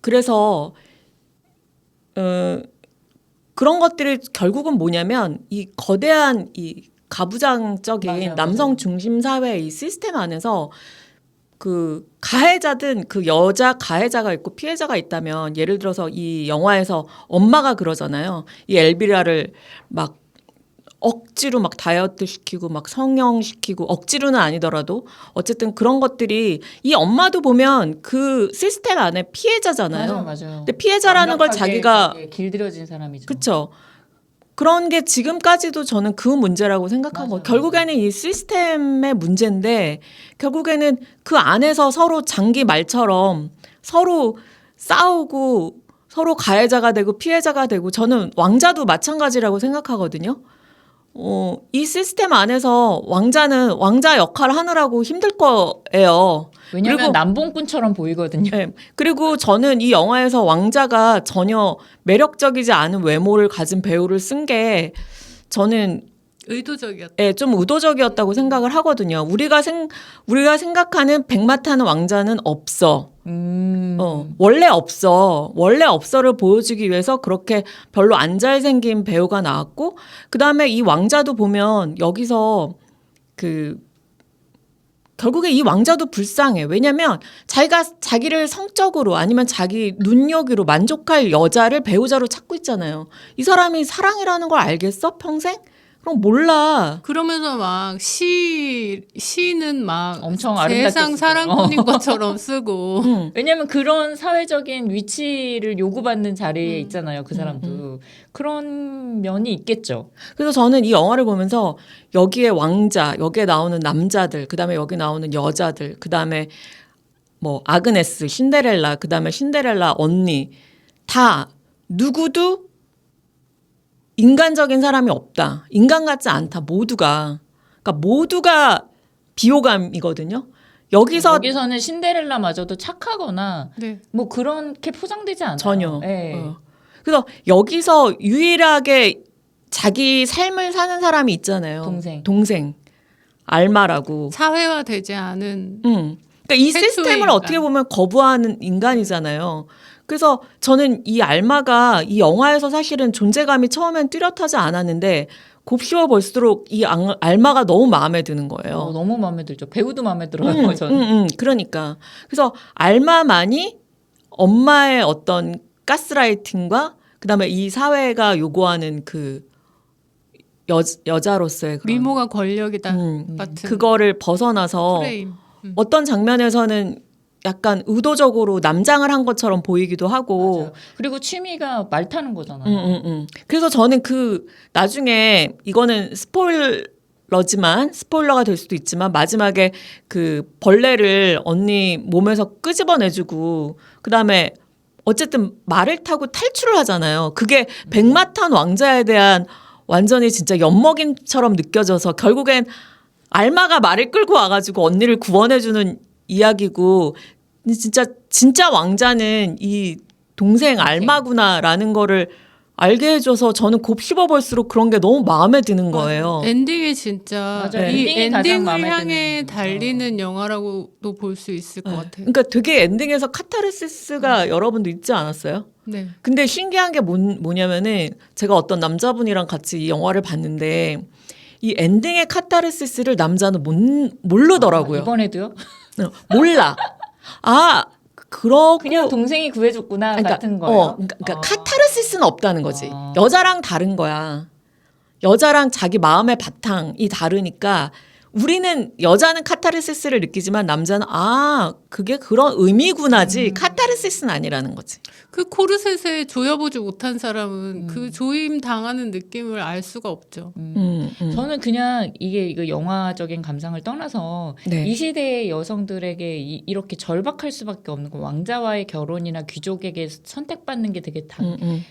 그래서 그런 것들이 결국은 뭐냐면 이 거대한 이 가부장적인
맞아요,
남성
맞아요.
중심 사회의 이 시스템 안에서 그 가해자든 그 여자 가해자가 있고 피해자가 있다면 예를 들어서 이 영화에서 엄마가 그러잖아요. 이 엘비라를 막 억지로 막 다이어트 시키고 막 성형 시키고 억지로는 아니더라도 어쨌든 그런 것들이 이 엄마도 보면 그 시스템 안에 피해자잖아요.
맞아요.
근데 피해자라는 걸
완벽하게
자기가
그게 길들여진 사람이죠.
그렇죠. 그런 게 지금까지도 저는 그 문제라고 생각하고
맞아요,
결국에는 이 시스템의 문제인데 결국에는 그 안에서 서로 장기 말처럼 서로 싸우고 서로 가해자가 되고 피해자가 되고 저는 왕자도 마찬가지라고 생각하거든요. 이 시스템 안에서 왕자는 왕자 역할을 하느라고 힘들 거예요.
왜냐하면
그리고-
남봉꾼처럼 보이거든요.
네. 그리고 저는 이 영화에서 왕자가 전혀 매력적이지 않은 외모를 가진 배우를 쓴 게 저는
의도적이었다.
예, 좀 의도적이었다고 생각을 하거든요. 우리가 생각하는 백마 타는 왕자는 없어. 원래 없어. 원래 없어를 보여주기 위해서 그렇게 별로 안 잘생긴 배우가 나왔고, 그 다음에 이 왕자도 보면 여기서 결국에 이 왕자도 불쌍해. 왜냐면 자기가 자기를 성적으로 아니면 자기 눈여기로 만족할 여자를 배우자로 찾고 있잖아요. 이 사람이 사랑이라는 걸 알겠어? 평생? 그럼 몰라.
그러면서 막 시는 막
엄청 아름답게
세상
쓰죠.
사랑꾼인 것처럼 쓰고
왜냐하면 그런 사회적인 위치를 요구받는 자리에 있잖아요. 그 사람도. 그런 면이 있겠죠.
그래서 저는 이 영화를 보면서 여기에 왕자, 여기에 나오는 남자들, 그다음에 여기 나오는 여자들, 그다음에 뭐 아그네스, 신데렐라, 그다음에 신데렐라 언니 다 누구도 인간적인 사람이 없다. 인간 같지 않다. 모두가. 그러니까 모두가 비호감이거든요.
여기서는 신데렐라마저도 착하거나
네.
뭐 그렇게 포장되지 않아요.
전혀.
네.
그래서 여기서 유일하게 자기 삶을 사는 사람이 있잖아요.
동생.
알마라고.
사회화되지 않은
그러니까 이
최초의
시스템을
인간.
어떻게 보면 거부하는 인간이잖아요. 그래서 저는 이 알마가 이 영화에서 사실은 존재감이 처음엔 뚜렷하지 않았는데 곱씹어 볼수록 이 알마가 너무 마음에 드는 거예요.
너무 마음에 들죠. 배우도 마음에 들어요. 저는.
그러니까. 그래서 알마만이 엄마의 어떤 가스라이팅과 그다음에 이 사회가 요구하는 그 여자로서의 그런
미모가 권력이다 같은
그거를 벗어나서
프레임.
어떤 장면에서는 약간 의도적으로 남장을 한 것처럼 보이기도 하고.
맞아요. 그리고 취미가 말 타는 거잖아요.
그래서 저는 나중에 이거는 스포일러가 될 수도 있지만 마지막에 그 벌레를 언니 몸에서 끄집어내주고 그다음에 어쨌든 말을 타고 탈출을 하잖아요. 그게 백마탄 왕자에 대한 완전히 진짜 엿먹임처럼 느껴져서 결국엔 알마가 말을 끌고 와가지고 언니를 구원해주는 이야기고 근데 진짜 왕자는 이 동생 알마구나라는 거를 알게 해줘서 저는 곱씹어 볼수록 그런 게 너무 마음에 드는 거예요.
엔딩이 진짜
맞아요.
이
엔딩이 가장
엔딩을
마음에
향해
드는
달리는 영화라고도 볼 수 있을 것 같아요.
그러니까 되게 엔딩에서 카타르시스가 여러분도 있지 않았어요?
네.
근데 신기한 게 뭐냐면은 제가 어떤 남자분이랑 같이 이 영화를 봤는데 이 엔딩의 카타르시스를 남자는 모르더라고요.
이번에도요?
몰라. 그러고
그냥 동생이 구해줬구나 같은 거예요.
그러니까 카타르시스는 없다는 거지.
아.
여자랑 다른 거야. 여자랑 자기 마음의 바탕이 다르니까 우리는 여자는 카타르시스를 느끼지만 남자는 그게 그런 의미구나지 카타르시스는 아니라는 거지.
그 코르셋에 조여보지 못한 사람은 그 조임 당하는 느낌을 알 수가 없죠.
저는 그냥 이거 영화적인 감상을 떠나서
네.
이 시대의 여성들에게 이렇게 절박할 수밖에 없는 거 왕자와의 결혼이나 귀족에게 선택받는 게 되게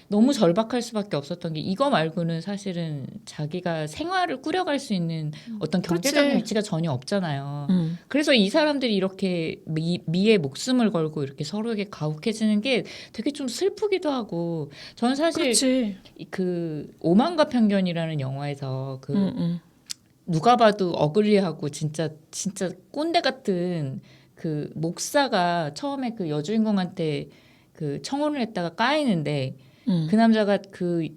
너무 절박할 수밖에 없었던 게 이거 말고는 사실은 자기가 생활을 꾸려갈 수 있는 어떤 경제적인 위치가 전혀 없잖아요. 그래서 이 사람들이 이렇게 미의 목숨을 걸고 이렇게 서로에게 가혹해지는 게 되게 좀 슬프기도 하고 저는 사실
그렇지.
그 오만과 편견이라는 영화에서 누가 봐도 어글리하고 진짜 꼰대 같은 그 목사가 처음에 그 여주인공한테 그 청혼을 했다가 까이는데 그 남자가 그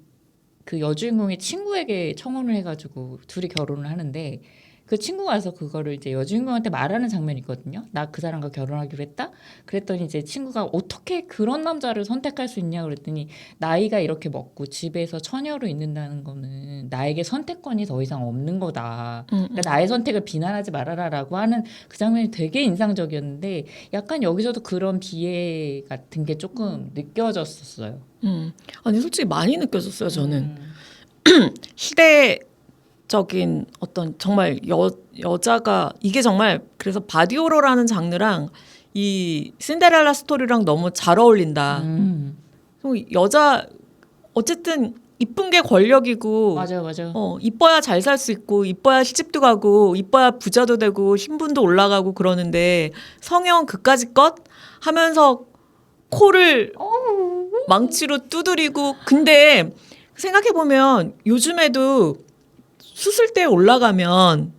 여주인공의 친구에게 청혼을 해가지고 둘이 결혼을 하는데 그 친구가 와서 그거를 이제 여주인공한테 말하는 장면이 있거든요. 나 그 사람과 결혼하기로 했다. 그랬더니 이제 친구가 어떻게 그런 남자를 선택할 수 있냐 그랬더니 나이가 이렇게 먹고 집에서 처녀로 있는다는 거는 나에게 선택권이 더 이상 없는 거다. 그러니까 나의 선택을 비난하지 말아라라고 하는 그 장면이 되게 인상적이었는데 약간 여기서도 그런 비애 같은 게 조금 느껴졌었어요.
아니 솔직히 많이 느껴졌어요. 저는 시대적인 어떤 정말 여자가 이게 정말 그래서 바디호러라는 장르랑 이 신데렐라 스토리랑 너무 잘 어울린다. 여자 어쨌든 이쁜 게 권력이고
맞아요.
이뻐야 잘 살 수 있고 이뻐야 시집도 가고 이뻐야 부자도 되고 신분도 올라가고 그러는데 성형 그까짓 것 하면서 코를 망치로 두드리고 근데 생각해 보면 요즘에도 수술대에 올라가면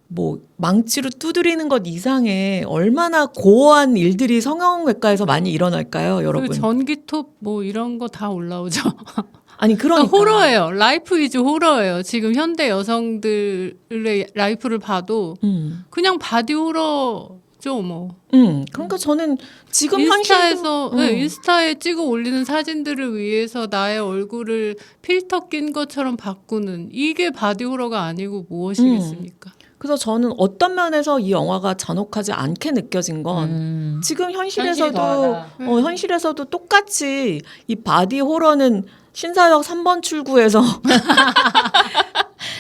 뭐 망치로 두드리는 것 이상의 얼마나 고어한 일들이 성형외과에서 많이 일어날까요, 여러분?
그리고 전기톱 뭐 이런 거 다 올라오죠.
아니 그러니까
호러예요. 라이프 이즈 호러예요. 지금 현대 여성들의 라이프를 봐도 그냥 바디 호러죠, 뭐.
그러니까 저는 지금
인스타에서
현실도
인스타에 찍어 올리는 사진들을 위해서 나의 얼굴을 필터 낀 것처럼 바꾸는 이게 바디 호러가 아니고 무엇이겠습니까?
그래서 저는 어떤 면에서 이 영화가 잔혹하지 않게 느껴진 건 지금 현실에서도 똑같이 이 바디 호러는 신사역 3번 출구에서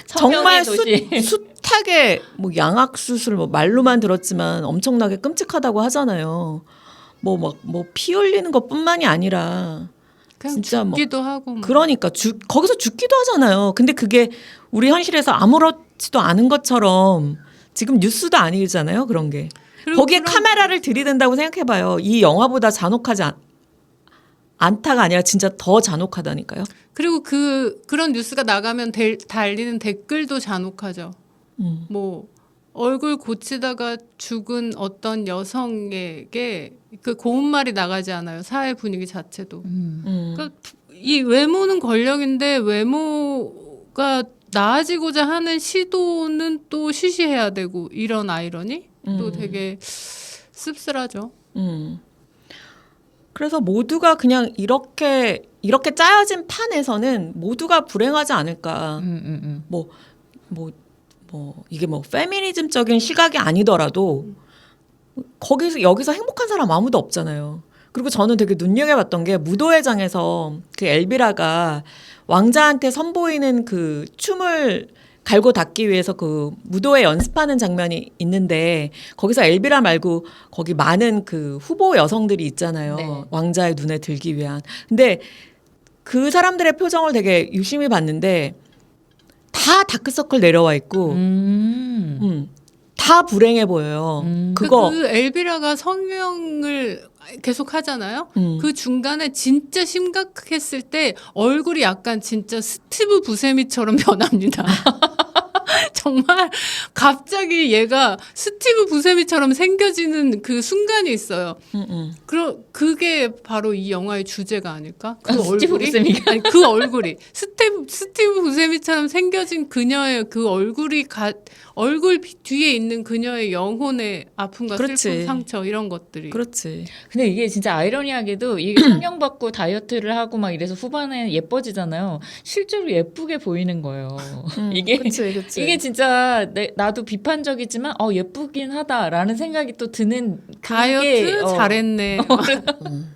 정말 숱하게 뭐 양악 수술 뭐 말로만 들었지만 엄청나게 끔찍하다고 하잖아요. 뭐 피 흘리는 것뿐만이 아니라
그냥
진짜
죽기도 하고.
그러니까 거기서 죽기도 하잖아요. 근데 그게 우리 현실에서 아무렇지도 않은 것처럼 지금 뉴스도 아니잖아요. 그런 게. 거기에 카메라를 들이댄다고 생각해봐요. 이 영화보다 잔혹하지 않다가 아니라 진짜 더 잔혹하다니까요.
그리고 그런 뉴스가 나가면 달리는 댓글도 잔혹하죠. 뭐 얼굴 고치다가 죽은 어떤 여성에게 그 고운 말이 나가지 않아요. 사회 분위기 자체도. 그러니까 이 외모는 권력인데 외모가 나아지고자 하는 시도는 또 시시해야 되고 이런 아이러니 또 되게 씁쓸하죠.
그래서 모두가 그냥 이렇게 짜여진 판에서는 모두가 불행하지 않을까. 이게 뭐 페미니즘적인 시각이 아니더라도 거기서 여기서 행복한 사람 아무도 없잖아요. 그리고 저는 되게 눈여겨봤던 게 무도회장에서 그 엘비라가 왕자한테 선보이는 그 춤을 갈고 닦기 위해서 그 무도회 연습하는 장면이 있는데 거기서 엘비라 말고 거기 많은 그 후보 여성들이 있잖아요.
네.
왕자의 눈에 들기 위한. 근데 그 사람들의 표정을 되게 유심히 봤는데 다 다크서클 내려와 있고 다 불행해 보여요. 그거
그 엘비라가 성형을 계속 하잖아요.
음.
그 중간에 진짜 심각했을 때 얼굴이 약간 진짜 스티브 부세미처럼 변합니다. 정말 갑자기 얘가 스티브 부세미처럼 생겨지는 그 순간이 있어요. 그게 바로 이 영화의 주제가 아닐까? 그
스티브
얼굴이
부세미가?
아니 그 얼굴이 스티브 부세미처럼 생겨진 그녀의 그 얼굴이 얼굴 뒤에 있는 그녀의 영혼의 아픔과
그렇지.
슬픔, 상처 이런 것들이.
그렇지.
근데 이게 진짜 아이러니하게도 이게 성형받고 다이어트를 하고 막 이래서 후반에 예뻐지잖아요. 실제로 예쁘게 보이는 거예요. 이게
그치.
이게 진짜 나도 비판적이지만 예쁘긴 하다라는 생각이 또 드는
다이어트 잘했네.
그런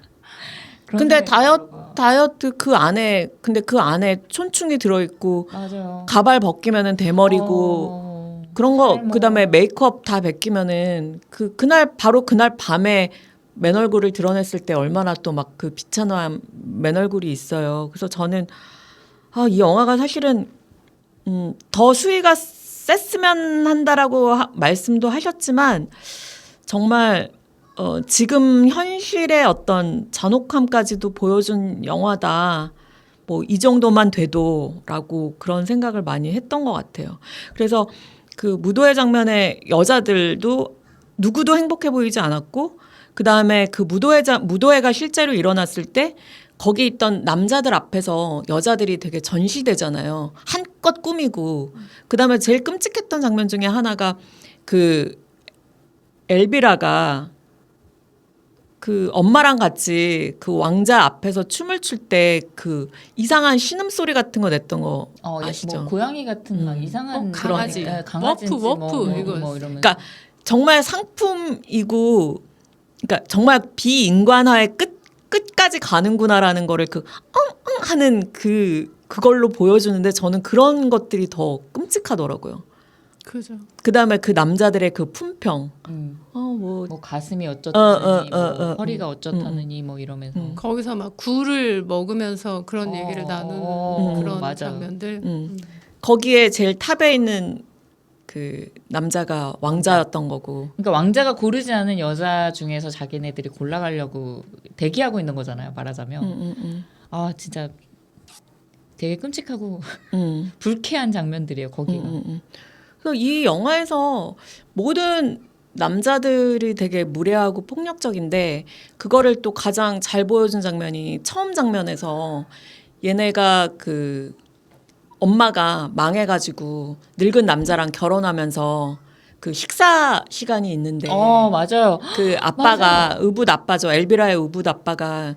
근데
생각이
다이어트 그 안에 근데 그 안에 촌충이 들어 있고
맞아요.
가발 벗기면은 대머리고 그런 거
탈모.
그다음에 메이크업 다 벗기면은 그날 바로 그날 밤에 맨 얼굴을 드러냈을 때 얼마나 또 막 그 비천한 맨 얼굴이 있어요. 그래서 저는 이 영화가 사실은 더 수위가 셌으면 한다라고 말씀도 하셨지만 정말 지금 현실의 어떤 잔혹함까지도 보여준 영화다. 뭐 이 정도만 돼도라고 그런 생각을 많이 했던 것 같아요. 그래서 그 무도회 장면에 여자들도 누구도 행복해 보이지 않았고 그 다음에 그 무도회가 실제로 일어났을 때 거기 있던 남자들 앞에서 여자들이 되게 전시되잖아요. 한껏 꾸미고 그 다음에 제일 끔찍했던 장면 중에 하나가 그 엘비라가 그 엄마랑 같이 그 왕자 앞에서 춤을 출 때 그 이상한 신음소리 같은 거 냈던 거 아시죠?
뭐 고양이 같은 막 이상한
강아지.
강아지인지
워프 이거.
이러면서.
그러니까 정말 상품이고 그러니까 정말 비인간화의 끝까지 가는구나라는 거를 그 하는 그걸로 보여주는데 저는 그런 것들이 더 끔찍하더라고요.
그죠.
그다음에 그 남자들의 그 품평.
뭐 가슴이 어쩌다느니 뭐 허리가 어쩌다느니 뭐 이러면서
거기서 막 굴을 먹으면서 그런 얘기를 나누는 그런
맞아.
장면들.
거기에 제일 탑에 있는 그 남자가 왕자였던 거고.
그러니까 왕자가 고르지 않은 여자 중에서 자기네들이 골라가려고 대기하고 있는 거잖아요. 말하자면. 아 진짜 되게 끔찍하고 불쾌한 장면들이에요. 거기가.
그래서 이 영화에서 모든 남자들이 되게 무례하고 폭력적인데 그거를 또 가장 잘 보여준 장면이 처음 장면에서 얘네가 그 엄마가 망해가지고 늙은 남자랑 결혼하면서 그 식사 시간이 있는데
맞아요.
그 아빠가 의붓 아빠죠. 엘비라의 의붓 아빠가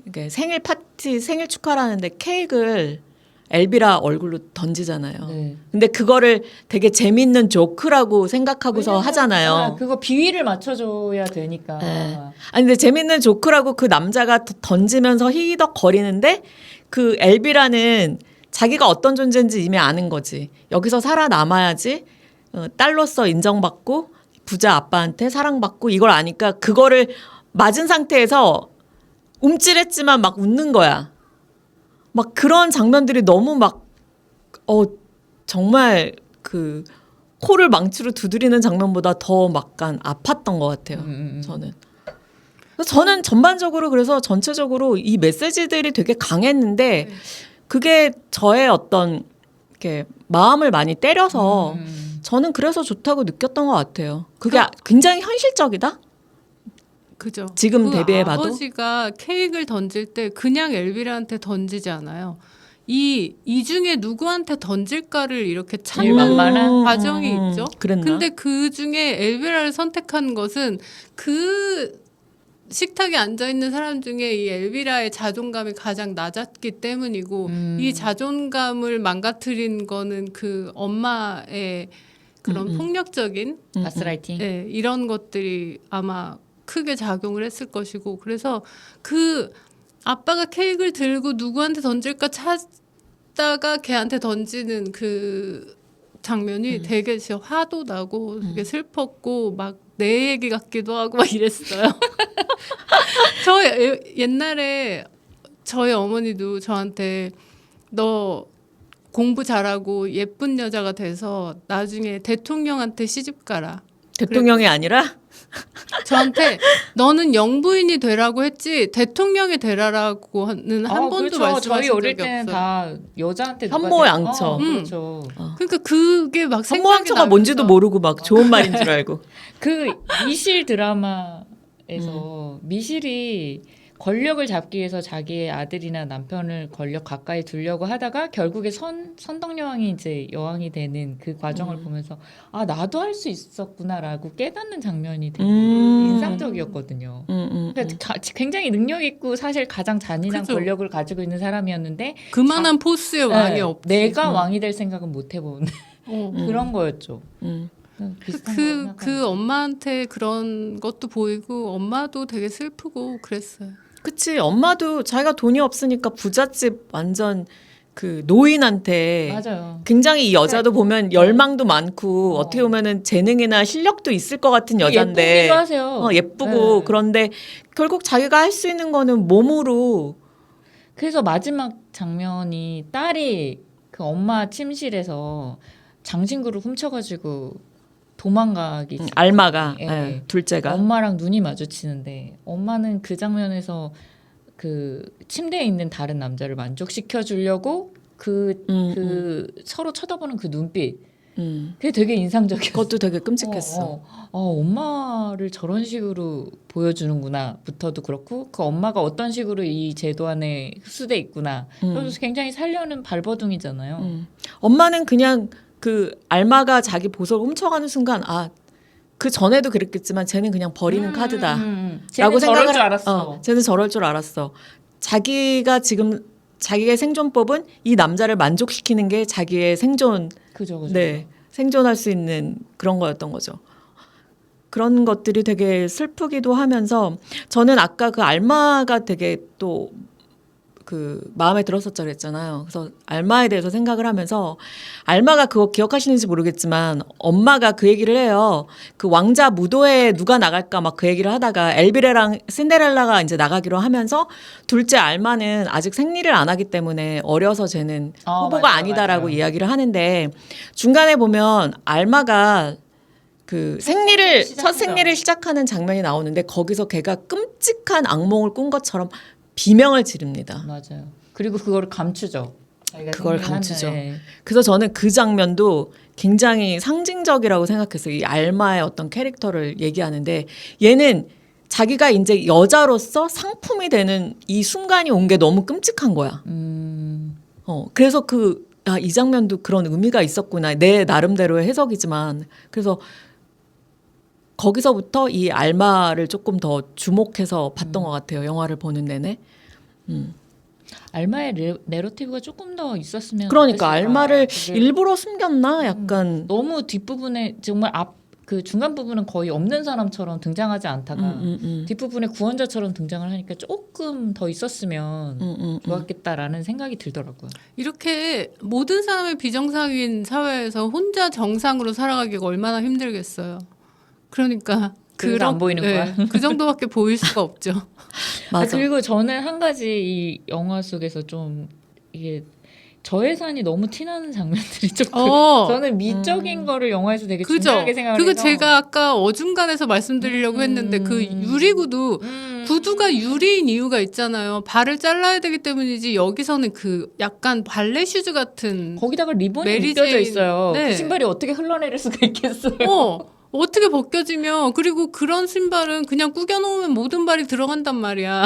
이게 생일 축하라는데 케이크를 엘비라 얼굴로 던지잖아요.
네.
근데 그거를 되게 재밌는 조크라고 생각하고서 하잖아요.
그거 비위를 맞춰줘야 되니까.
네. 아니 근데 재밌는 조크라고 그 남자가 던지면서 히덕 거리는데 그 엘비라는 자기가 어떤 존재인지 이미 아는 거지. 여기서 살아남아야지 딸로서 인정받고 부자 아빠한테 사랑받고 이걸 아니까 그거를 맞은 상태에서 움찔했지만 막 웃는 거야. 막 그런 장면들이 너무 막 정말 그 코를 망치로 두드리는 장면보다 더 막간 아팠던 것 같아요. 저는. 그래서 저는 전반적으로 그래서 전체적으로 이 메시지들이 되게 강했는데 그게 저의 어떤 이렇게 마음을 많이 때려서 저는 그래서 좋다고 느꼈던 것 같아요. 그게 굉장히 현실적이다.
그죠.
지금 대비해봐도.
아버지가 케이크를 던질 때 그냥 엘비라한테 던지지 않아요. 이 중에 누구한테 던질까를 이렇게 찾는
일만만한?
과정이 있죠.
그랬나?
근데 그 중에 엘비라를 선택한 것은 그 식탁에 앉아 있는 사람 중에 이 엘비라의 자존감이 가장 낮았기 때문이고 이 자존감을 망가뜨린 거는 그 엄마의 그런 폭력적인
가스라이팅.
네, 이런 것들이 아마 크게 작용을 했을 것이고 그래서 그 아빠가 케이크를 들고 누구한테 던질까 찾다가 걔한테 던지는 그 장면이 되게 진짜 화도 나고 되게 슬펐고 막 내 얘기 같기도 하고 막 이랬어요. 옛날에 저희 어머니도 저한테 너 공부 잘하고 예쁜 여자가 돼서 나중에 대통령한테 시집 가라.
대통령이 아니라
저한테 너는 영부인이 되라고 했지 대통령이 되라라고는 한 번도
그렇죠.
말씀하신
저희 어릴
적이
때는
없어요.
다 여자한테 누가
현모양처.
그렇죠.
그러니까 그게 막 생각이
현모양처가
나면서
뭔지도 모르고 막 좋은 말인 줄 알고.
그 미실 드라마에서 미실이 권력을 잡기 위해서 자기의 아들이나 남편을 권력 가까이 두려고 하다가 결국에 선덕 여왕이 이제 여왕이 되는 그 과정을 보면서 아 나도 할 수 있었구나라고 깨닫는 장면이 되게 인상적이었거든요. 그러니까 굉장히 능력 있고 사실 가장 잔인한
그죠.
권력을 가지고 있는 사람이었는데
그만한 포스의 왕이
네,
없지.
내가 왕이 될 생각은 못 해본 그런 거였죠. 비슷한 거 생각하면.
그 엄마한테 그런 것도 보이고 엄마도 되게 슬프고 그랬어요.
그치. 엄마도 자기가 돈이 없으니까 부잣집 완전 그 노인한테
맞아요.
굉장히 이 여자도 보면 열망도 많고 어떻게 보면은 재능이나 실력도 있을 것 같은 여잔데
예쁘기도 하세요.
예쁘고
네.
그런데 결국 자기가 할 수 있는 거는 몸으로
그래서 마지막 장면이 딸이 그 엄마 침실에서 장신구를 훔쳐가지고 도망가기
알마가
예.
예, 둘째가
엄마랑 눈이 마주치는데 엄마는 그 장면에서 그 침대에 있는 다른 남자를 만족시켜 주려고 그 서로 쳐다보는 그 눈빛 그게 되게 인상적이었어요.
그것도 되게 끔찍했어.
엄마를 저런 식으로 보여주는구나부터도 그렇고 그 엄마가 어떤 식으로 이 제도 안에 흡수돼 있구나. 그래서 굉장히 살려는 발버둥이잖아요.
엄마는 그냥 그 알마가 자기 보석을 훔쳐가는 순간 그 전에도 그랬겠지만 쟤는 그냥 버리는 카드다. 라고
저럴 줄 알았어.
쟤는 저럴 줄 알았어. 자기가 지금 자기의 생존법은 이 남자를 만족시키는 게 자기의 생존,
그죠.
네, 생존할 수 있는 그런 거였던 거죠. 그런 것들이 되게 슬프기도 하면서 저는 아까 그 알마가 되게 또 그 마음에 들었었죠 그랬잖아요. 그래서 알마에 대해서 생각을 하면서 알마가 그거 기억하시는지 모르겠지만 엄마가 그 얘기를 해요. 그 왕자 무도회에 누가 나갈까 막 그 얘기를 하다가 엘비레랑 신데렐라가 이제 나가기로 하면서 둘째 알마는 아직 생리를 안 하기 때문에 어려서 쟤는 후보가
맞아요,
아니다라고
맞아요.
이야기를 하는데 중간에 보면 알마가 그 생리를 첫 생리를 시작하는 장면이 나오는데 거기서 걔가 끔찍한 악몽을 꾼 것처럼 비명을 지릅니다.
맞아요. 그리고 그거를 감추죠.
그걸 감추죠.
네.
그래서 저는 그 장면도 굉장히 상징적이라고 생각했어요. 이 알마의 어떤 캐릭터를 얘기하는데 얘는 자기가 이제 여자로서 상품이 되는 이 순간이 온 게 너무 끔찍한 거야. 그래서 이 장면도 그런 의미가 있었구나. 내 나름대로의 해석이지만. 그래서 거기서부터 이 알마를 조금 더 주목해서 봤던 것 같아요. 영화를 보는 내내.
알마의 내러티브가 조금 더 있었으면
그러니까
어땠을까.
알마를
그게
일부러 숨겼나? 약간
너무 뒷부분에 정말 그 중간 부분은 거의 없는 사람처럼 등장하지 않다가 뒷부분에 구원자처럼 등장을 하니까 조금 더 있었으면 좋았겠다라는 생각이 들더라고요.
이렇게 모든 사람의 비정상인 사회에서 혼자 정상으로 살아가기가 얼마나 힘들겠어요. 그러니까
그래서 안 보이는 거야?
그 정도밖에 보일 수가 없죠.
맞아.
그리고 저는 한 가지 이 영화 속에서 좀 이게 저예산이 너무 티나는 장면들이 좀 저는 미적인 거를 영화에서 되게
그죠.
중요하게 생각을
그리고
해서
제가 아까 어중간해서 말씀드리려고 했는데 그 유리구두 구두가 유리인 이유가 있잖아요. 발을 잘라야 되기 때문이지 여기서는 그 약간 발레 슈즈 같은
거기다가 리본이
메리
묶여져
제인.
있어요.
네.
그 신발이 어떻게 흘러내릴 수가 있겠어요?
어떻게 벗겨지며 그리고 그런 신발은 그냥 구겨놓으면 모든 발이 들어간단 말이야.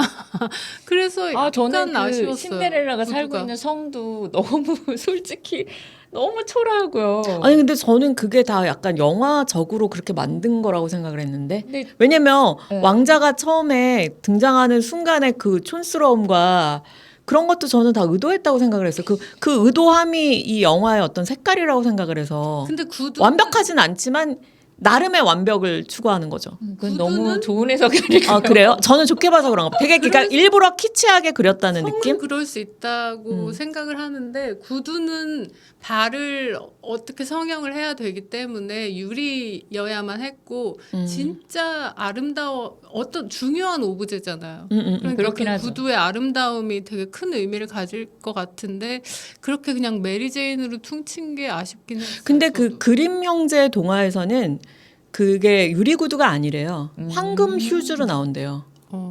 그래서 약간
저는 그
아쉬웠어요.
신데렐라가 살고
구두가.
있는 성도 너무 솔직히 너무 초라하고요.
아니 근데 저는 그게 다 약간 영화적으로 그렇게 만든 거라고 생각을 했는데
근데
왜냐면
네.
왕자가 처음에 등장하는 순간의 그 촌스러움과 그런 것도 저는 다 의도했다고 생각을 했어요. 그 의도함이 이 영화의 어떤 색깔이라고 생각을 해서
근데 구두
완벽하진 않지만 나름의 완벽을 추구하는 거죠.
그건
구두는-
너무 좋은 해석이 아닐까요?
아 그래요? 저는 좋게 봐서 그런가 봐. 되게 그러니까 일부러 키치하게 그렸다는
성은
느낌?
그럴 수 있다고 생각을 하는데 구두는 발을 어떻게 성형을 해야 되기 때문에 유리여야만 했고 진짜 어떤 중요한 오브제잖아요. 그러니까
그렇긴
그
하죠.
구두의 아름다움이 되게 큰 의미를 가질 것 같은데 그렇게 그냥 메리제인으로 퉁친 게 아쉽긴 했어요.
근데
저도.
그 그림 형제 동화에서는 그게 유리 구두가 아니래요. 황금 휴즈로 나온대요.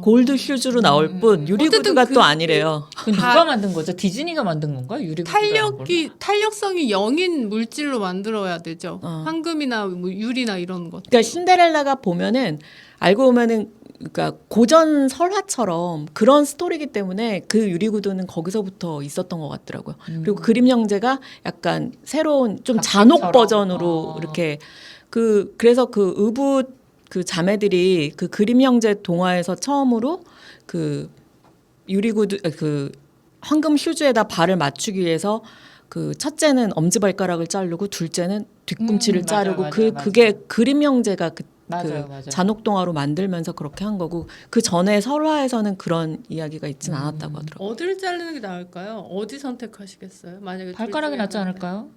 골드 휴즈로 나올 뿐 유리
어쨌든
구두가
그-
또 아니래요.
그건 누가 만든 거죠? 디즈니가 만든 건가? 유리
탄력성이 0인 물질로 만들어야 되죠. 황금이나 뭐 유리나 이런 것.
그러니까 신데렐라가 보면은 알고 보면은 그러니까 고전 설화처럼 그런 스토리이기 때문에 그 유리 구두는 거기서부터 있었던 것 같더라고요. 그리고 그림 형제가 약간 새로운 좀 잔혹
각색처럼.
버전으로 이렇게 그래서 그 의붓 그 자매들이 그 그림 형제 동화에서 처음으로 그 유리 구두 그 황금 휴즈에다 발을 맞추기 위해서 그 첫째는 엄지발가락을 자르고 둘째는 뒤꿈치를
맞아요,
자르고
맞아요,
그게 그림 형제가
맞아요, 맞아요.
잔혹 동화로 만들면서 그렇게 한 거고 그 전에 설화에서는 그런 이야기가 있진 않았다고 하더라고요.
어디를 자르는 게 나을까요? 어디 선택하시겠어요? 만약에
발가락이
둘 중에
낫지
하나.
않을까요?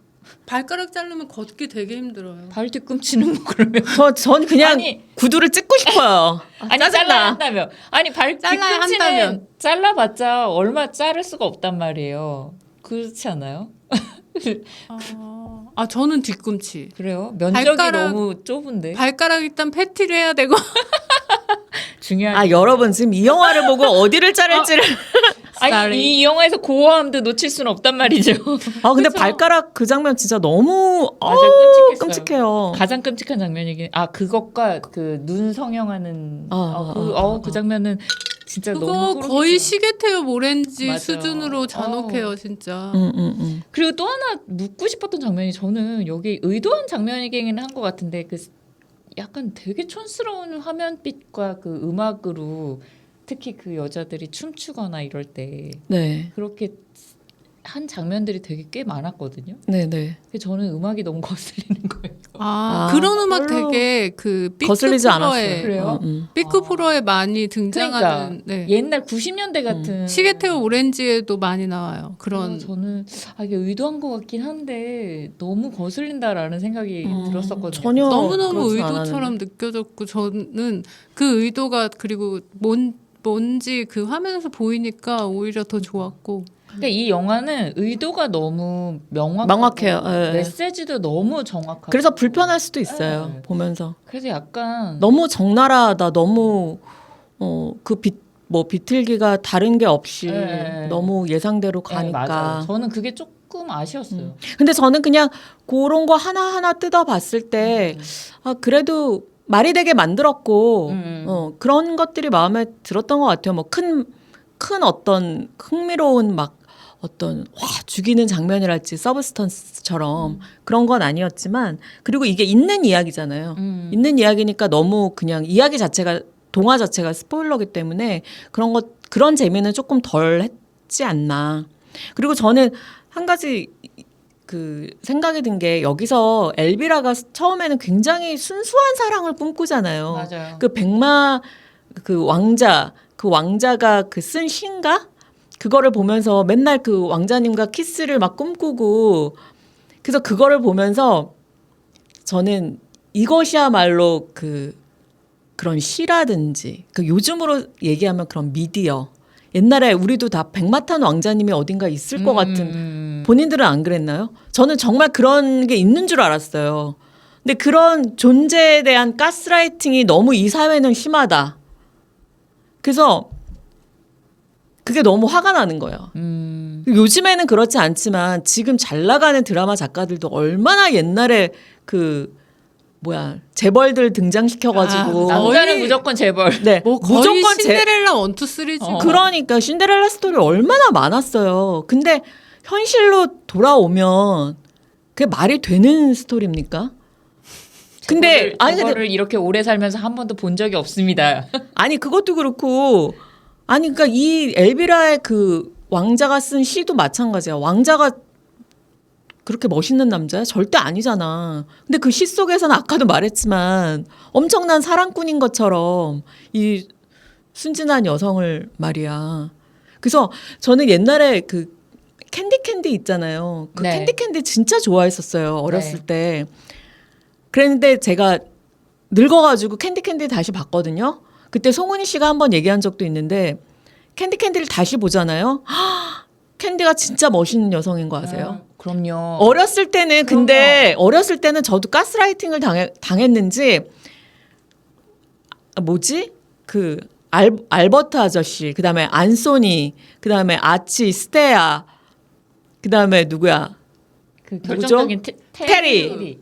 발가락 자르면 걷기 되게 힘들어요.
발 뒤꿈치는 뭐 그러면
전 그냥
아니.
구두를 찍고 싶어요.
아니
짜증나.
잘라야 한다며. 아니 발
잘라야
뒤꿈치는
한다면.
잘라봤자 얼마 자를 수가 없단 말이에요. 그렇지 않아요?
저는 뒤꿈치.
그래요? 면적이
발가락-
너무 좁은데
발가락 일단 패티를 해야 되고
중요한.
아 여러분 지금 이 영화를 보고 어디를 자를지를
아니
Sorry.
이 영화에서 고어함도 놓칠 수는 없단 말이죠.
근데
그쵸?
발가락 그 장면 진짜 너무
맞아, 끔찍했어요.
끔찍해요.
가장 끔찍한 장면이긴. 그것과 그 눈 성형하는 그 장면은 진짜
그거
너무
거의
소름끼쳐요.
시계태엽 오렌지
맞아.
수준으로 잔혹해요 진짜.
그리고 또 하나 묻고 싶었던 장면이 저는 여기 의도한 장면이긴 한 것 같은데 그 약간 되게 촌스러운 화면빛과 그 음악으로 특히 그 여자들이 춤추거나 이럴 때
네,
그렇게 한 장면들이 되게 꽤 많았거든요.
네, 네.
그래서 저는 음악이 너무 거슬리는 거예요.
그런 음악
별로
되게 그
거슬리지 않았어요.
삐크프로에
그래요?
삐크프로에 많이 등장하는
그러니까 옛날 90년대 같은
시계태엽 오렌지에도 많이 나와요. 그런
저는 이게 의도한 것 같긴 한데 너무 거슬린다라는 생각이 들었었거든요.
전혀
너무너무
그렇진
의도처럼 느껴졌고 저는 그 의도가 그리고 뭔지 그 화면에서 보이니까 오히려 더 좋았고
그러니까 이 영화는 의도가 너무
명확해요. 예.
메시지도 너무 정확하고
그래서 불편할 수도 있어요.
네.
보면서
그래서 약간
너무 적나라하다. 너무 비틀기가 다른 게 없이
네.
너무 예상대로
네,
가니까.
맞아요. 저는 그게 조금 아쉬웠어요.
근데 저는 그냥 그런 거 하나하나 뜯어봤을 때 그래도 말이 되게 만들었고 그런 것들이 마음에 들었던 것 같아요. 뭐 큰 어떤 흥미로운 막 어떤 죽이는 장면이랄지 서브스턴스처럼 그런 건 아니었지만 그리고 이게 있는 이야기잖아요. 있는 이야기니까 너무 그냥 이야기 자체가 동화 자체가 스포일러기 때문에 그런 재미는 조금 덜 했지 않나. 그리고 저는 한 가지 그 생각이 든 게 여기서 엘비라가 처음에는 굉장히 순수한 사랑을 꿈꾸잖아요.
맞아요.
그 백마 그 왕자가 그 쓴 시인가? 그거를 보면서 맨날 그 왕자님과 키스를 막 꿈꾸고 그래서 그거를 보면서 저는 이것이야말로 그런 시라든지 그 요즘으로 얘기하면 그런 미디어 옛날에 우리도 다 백마탄 왕자님이 어딘가 있을 것 같은 본인들은 안 그랬나요? 저는 정말 그런 게 있는 줄 알았어요. 근데 그런 존재에 대한 가스라이팅이 너무 이 사회는 심하다. 그래서 그게 너무 화가 나는 거예요. 요즘에는 그렇지 않지만 지금 잘 나가는 드라마 작가들도 얼마나 옛날에 재벌들 등장시켜가지고
남자는
거의-
무조건 재벌.
네,
뭐 거의
무조건
신데렐라 1, 2, 3지.
그러니까 신데렐라 스토리 얼마나 많았어요. 근데 현실로 돌아오면 그게 말이 되는 스토리입니까? 근데
재벌을 이렇게 오래 살면서 한 번도 본 적이 없습니다.
아니 그것도 그렇고 그러니까 이 엘비라의 그 왕자가 쓴 시도 마찬가지야. 왕자가 그렇게 멋있는 남자야? 절대 아니잖아. 근데 그 시 속에서는 아까도 말했지만 엄청난 사랑꾼인 것처럼 이 순진한 여성을 말이야. 그래서 저는 옛날에 그 캔디 있잖아요. 그
네.
캔디 진짜 좋아했었어요. 어렸을
네.
때. 그랬는데 제가 늙어가지고 캔디 다시 봤거든요. 그때 송은이 씨가 한번 얘기한 적도 있는데 캔디를 다시 보잖아요. 캔디가 진짜 멋있는 여성인 거 아세요?
그럼요.
어렸을 때는 근데 어렸을 때는 저도 가스라이팅을 당했는지 뭐지? 그 알버트 아저씨, 그다음에 안소니, 그다음에 아치, 스테아, 그다음에 누구야?
그
누구죠?
결정적인
테리.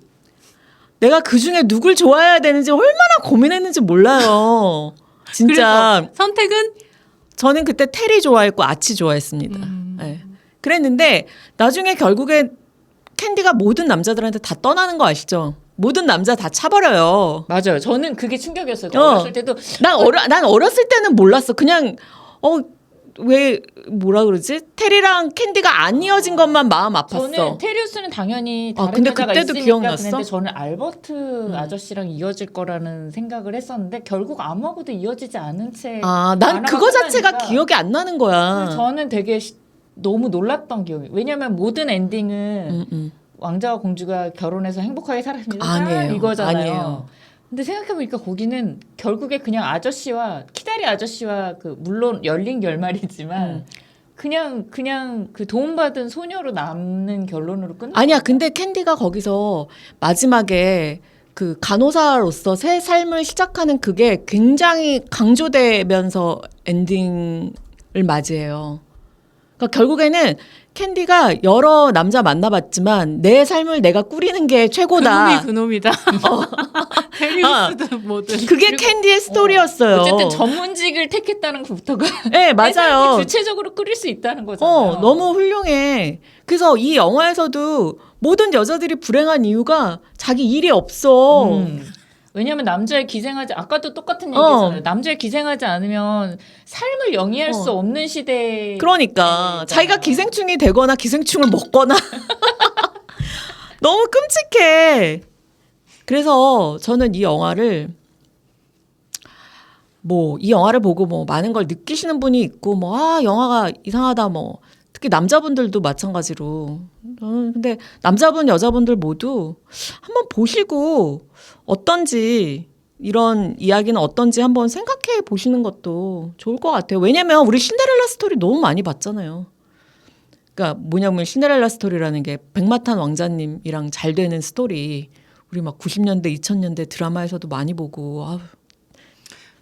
내가 그 중에 누굴 좋아해야 되는지 얼마나 고민했는지 몰라요. 진짜
그래서 선택은
저는 그때 테리 좋아했고 아치 좋아했습니다. 네. 그랬는데 나중에 결국에 캔디가 모든 남자들한테 다 떠나는 거 아시죠? 모든 남자 다 차버려요.
맞아요. 저는 그게 충격이었어요.
어.
어렸을 때도
난 어렸을 때는 몰랐어. 그냥 왜 뭐라 그러지? 테리랑 캔디가 안 이어진 것만 마음 아팠어.
저는 테리우스는 당연히 다른
근데
여자가
그때도
있으니까
기억났어?
그랬는데 저는 알버트 아저씨랑 이어질 거라는 생각을 했었는데 결국 아무하고도 이어지지 않은 채
난
만화가
그거 자체가
끝나니까
기억이 안 나는 거야.
저는 되게 너무 놀랐던 기억이. 왜냐면 모든 엔딩은 왕자와 공주가 결혼해서 행복하게 살았습니다.
아니에요.
이거잖아요.
아니에요.
근데 생각해보니까 거기는 결국에 그냥 아저씨와 키다리 아저씨와 그 물론 열린 결말이지만 그냥 그 도움받은 소녀로 남는 결론으로 끝나.
아니야. 근데 캔디가 거기서 마지막에 그 간호사로서 새 삶을 시작하는 그게 굉장히 강조되면서 엔딩을 맞이해요. 그러니까 결국에는 캔디가 여러 남자 만나봤지만 내 삶을 내가 꾸리는 게 최고다.
그놈이다. 테리우스도 뭐든.
그게 캔디의 스토리였어요.
어쨌든 전문직을 택했다는 것부터가
네,
내 삶을
맞아요.
주체적으로 꾸릴 수 있다는 거잖아요.
너무 훌륭해. 그래서 이 영화에서도 모든 여자들이 불행한 이유가 자기 일이 없어.
왜냐하면 남자에 기생하지 아까도 똑같은 얘기잖아요. 남자에 기생하지 않으면 삶을 영위할 수 없는 시대.
그러니까 자기가 기생충이 되거나 기생충을 먹거나 너무 끔찍해. 그래서 저는 이 영화를 이 영화를 보고 많은 걸 느끼시는 분이 있고 영화가 이상하다 특히 남자분들도 마찬가지로. 근데 남자분 여자분들 모두 한번 보시고 어떤지 이런 이야기는 어떤지 한번 생각해 보시는 것도 좋을 것 같아요. 왜냐면 우리 신데렐라 스토리 너무 많이 봤잖아요. 그러니까 뭐냐면 신데렐라 스토리라는 게 백마탄 왕자님이랑 잘 되는 스토리 우리 막 90년대 2000년대 드라마에서도 많이 보고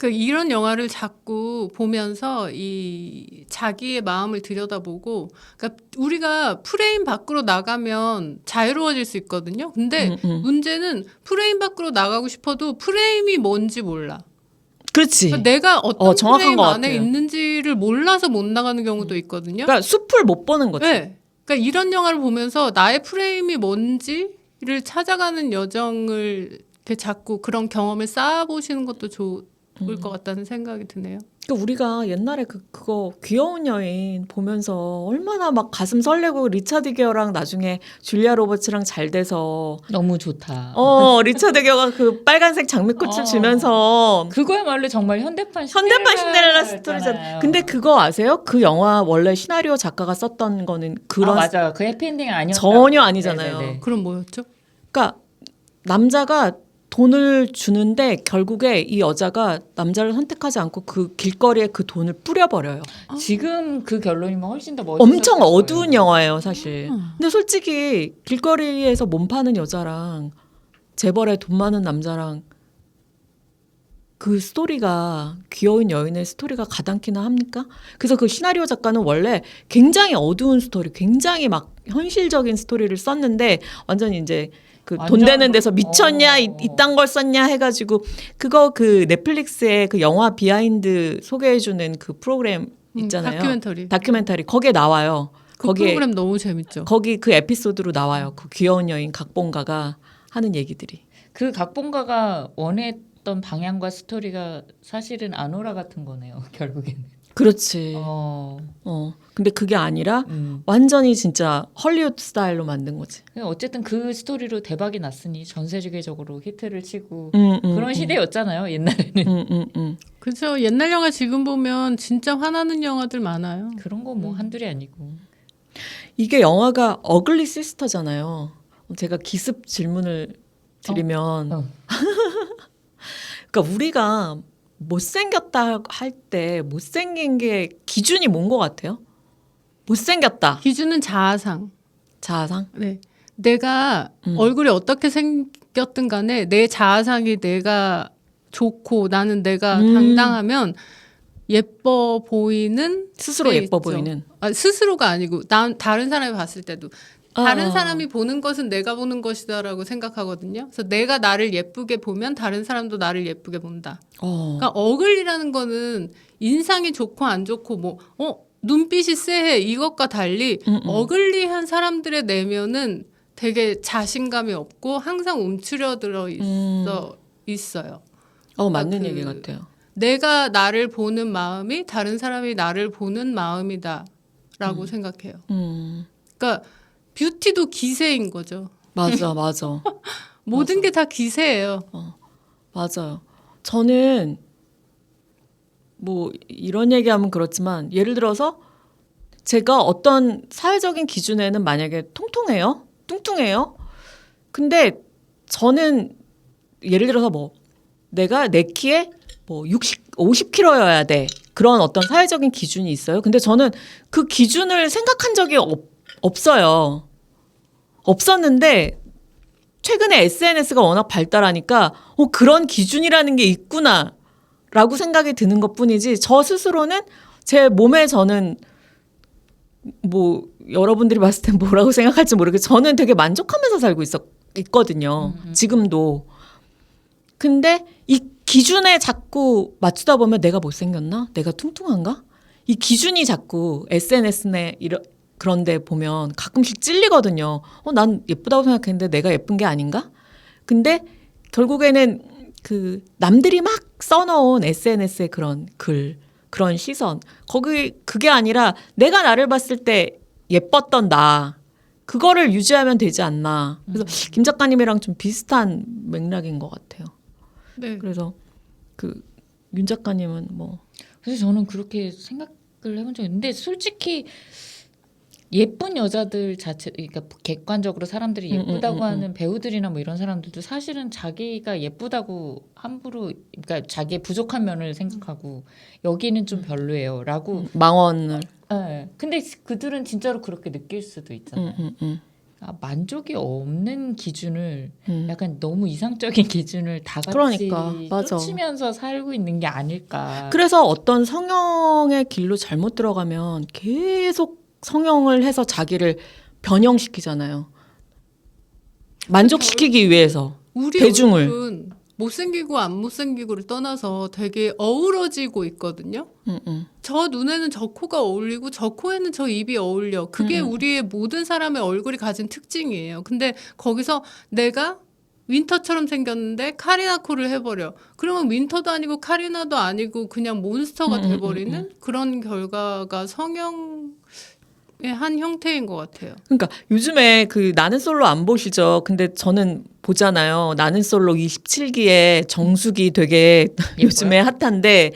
이런 영화를 자꾸 보면서 이 자기의 마음을 들여다보고, 그러니까 우리가 프레임 밖으로 나가면 자유로워질 수 있거든요. 근데 문제는 프레임 밖으로 나가고 싶어도 프레임이 뭔지 몰라.
그렇지.
그러니까 내가 어떤
정확한
프레임
것
안에
같아요.
있는지를 몰라서 못 나가는 경우도 있거든요.
그러니까 숲을 못 보는 거지.
네. 그러니까 이런 영화를 보면서 나의 프레임이 뭔지를 찾아가는 여정을 이렇게 자꾸 그런 경험을 쌓아보시는 것도 좋을 것 같다는 생각이 드네요.
그러니까 우리가 옛날에 그거 귀여운 여인 보면서 얼마나 막 가슴 설레고 리차드 기어랑 나중에 줄리아 로버츠랑 잘 돼서
너무 좋다.
리차드 기어가 그 빨간색 장미꽃을 주면서
그거야말로 정말 현대판
신데렐라 스토리잖아요. 근데 그거 아세요? 그 영화 원래 시나리오 작가가 썼던 거는 그런
맞아요. 그 해피엔딩이 아니었다.
전혀 아니잖아요.
네네네.
그럼 뭐였죠?
그러니까 남자가 돈을 주는데 결국에 이 여자가 남자를 선택하지 않고 그 길거리에 그 돈을 뿌려버려요.
지금 그 결론이면 훨씬 더 멋있어.
엄청 어두운 영화예요, 사실. 근데 솔직히 길거리에서 몸 파는 여자랑 재벌에 돈 많은 남자랑 그 스토리가 귀여운 여인의 스토리가 가당키나 합니까? 그래서 그 시나리오 작가는 원래 굉장히 어두운 스토리, 굉장히 막 현실적인 스토리를 썼는데 완전히 이제 그 돈 되는 데서 미쳤냐 이딴 걸 썼냐 해가지고 그거 그 넷플릭스에 그 영화 비하인드 소개해주는 그 프로그램 있잖아요. 다큐멘터리 거기에 나와요.
그
거기에
프로그램 너무 재밌죠.
거기 그 에피소드로 나와요. 그 귀여운 여인 각본가가 하는 얘기들이.
그 각본가가 원했던 방향과 스토리가 사실은 아노라 같은 거네요. 결국에는.
그렇지.
어.
근데 그게 아니라
음.
완전히 진짜 헐리우드 스타일로 만든 거지.
어쨌든 그 스토리로 대박이 났으니 전 세계적으로 히트를 치고
그런
그런 시대였잖아요 옛날에는.
그렇죠. 옛날 영화 지금 보면 진짜 화나는 영화들 많아요.
그런 거 뭐 한둘이 아니고.
이게 영화가 어글리 시스터잖아요. 제가 기습 질문을 드리면
어.
그러니까 우리가 못생겼다 할 때 못생긴 게 기준이 뭔 것 같아요? 못생겼다.
기준은 자아상.
자아상?
네. 내가 얼굴이 어떻게 생겼든 간에 내 자아상이 내가 좋고 나는 내가 당당하면 예뻐 보이는
스스로
때
예뻐
있죠.
보이는.
스스로가 아니고 다른 사람이 봤을 때도 다른
어.
사람이 보는 것은 내가 보는 것이다라고 생각하거든요. 그래서 내가 나를 예쁘게 보면 다른 사람도 나를 예쁘게 본다. 그러니까 어글리라는 거는 인상이 좋고 안 좋고 뭐 눈빛이 쎄해 이것과 달리 어글리한 사람들의 내면은 되게 자신감이 없고 항상 움츠려들어 있어요.
맞는
그
얘기 같아요.
내가 나를 보는 마음이 다른 사람이 나를 보는 마음이다라고 생각해요. 그러니까 뷰티도 기세인 거죠.
맞아.
모든 게 다 기세예요.
맞아요. 저는 뭐 이런 얘기하면 그렇지만 예를 들어서 제가 어떤 사회적인 기준에는 만약에 통통해요? 뚱뚱해요? 근데 저는 예를 들어서 뭐 내가 내 키에 뭐 50kg여야 돼. 그런 어떤 사회적인 기준이 있어요. 근데 저는 그 기준을 생각한 적이 없어요. 없었는데 최근에 SNS가 워낙 발달하니까 그런 기준이라는 게 있구나라고 생각이 드는 것뿐이지 저 스스로는 제 몸에 저는 뭐 여러분들이 봤을 땐 뭐라고 생각할지 모르겠어요. 저는 되게 만족하면서 살고 있거든요. 지금도. 근데 이 기준에 자꾸 맞추다 보면 내가 못생겼나? 내가 퉁퉁한가? 이 기준이 자꾸 SNS에 그런데 보면 가끔씩 찔리거든요. 난 예쁘다고 생각했는데 내가 예쁜 게 아닌가? 근데 결국에는 그 남들이 막 써놓은 SNS의 그런 글, 그런 시선, 그게 아니라 내가 나를 봤을 때 예뻤던 나, 그거를 유지하면 되지 않나. 그래서 김 작가님이랑 좀 비슷한 맥락인 것 같아요.
네.
그래서 윤 작가님은 뭐
그래서 저는 그렇게 생각을 해본 적이 있는데 솔직히 예쁜 여자들 자체, 그러니까 객관적으로 사람들이 예쁘다고 하는 배우들이나 뭐 이런 사람들도 사실은 자기가 예쁘다고 함부로, 그러니까 자기의 부족한 면을 생각하고 여기는 좀 별로예요라고.
망언을.
네. 근데 그들은 진짜로 그렇게 느낄 수도 있잖아요. 만족이 없는 기준을 약간 너무 이상적인 기준을 다 같이
그러니까, 맞아.
쫓으면서 살고 있는 게 아닐까.
그래서 어떤 성형의 길로 잘못 들어가면 계속 성형을 해서 자기를 변형시키잖아요. 만족시키기 위해서
우리
대중을.
얼굴은 못생기고 안 못생기고를 떠나서 되게 어우러지고 있거든요. 저 눈에는 저 코가 어울리고 저 코에는 저 입이 어울려. 그게 우리의 모든 사람의 얼굴이 가진 특징이에요. 근데 거기서 내가 윈터처럼 생겼는데 카리나 코를 해버려. 그러면 윈터도 아니고 카리나도 아니고 그냥 몬스터가 돼버리는 그런 결과가 성형의 한 형태인 것 같아요.
그러니까 요즘에 나는 솔로 안 보시죠? 근데 저는 보잖아요. 나는 솔로 27기에 정수기 되게 요즘에 핫한데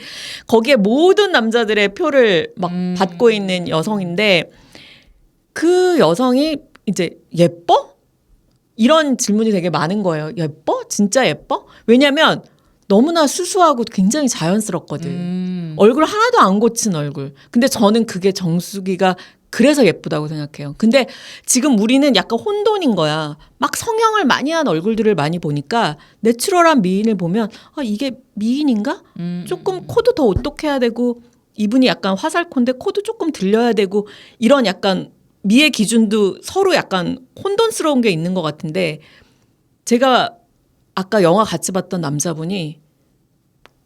거기에 모든 남자들의 표를 막 받고 있는 여성인데 그 여성이 이제 예뻐? 이런 질문이 되게 많은 거예요. 예뻐? 진짜 예뻐? 왜냐면 너무나 수수하고 굉장히 자연스럽거든. 얼굴 하나도 안 고친 얼굴. 근데 저는 그게 정수기가 그래서 예쁘다고 생각해요. 근데 지금 우리는 약간 혼돈인 거야. 막 성형을 많이 한 얼굴들을 많이 보니까 내추럴한 미인을 보면 이게 미인인가? 조금 코도 더 오똑해야 되고 이분이 약간 화살코인데 코도 조금 들려야 되고 이런 약간 미의 기준도 서로 약간 혼돈스러운 게 있는 것 같은데 제가 아까 영화 같이 봤던 남자분이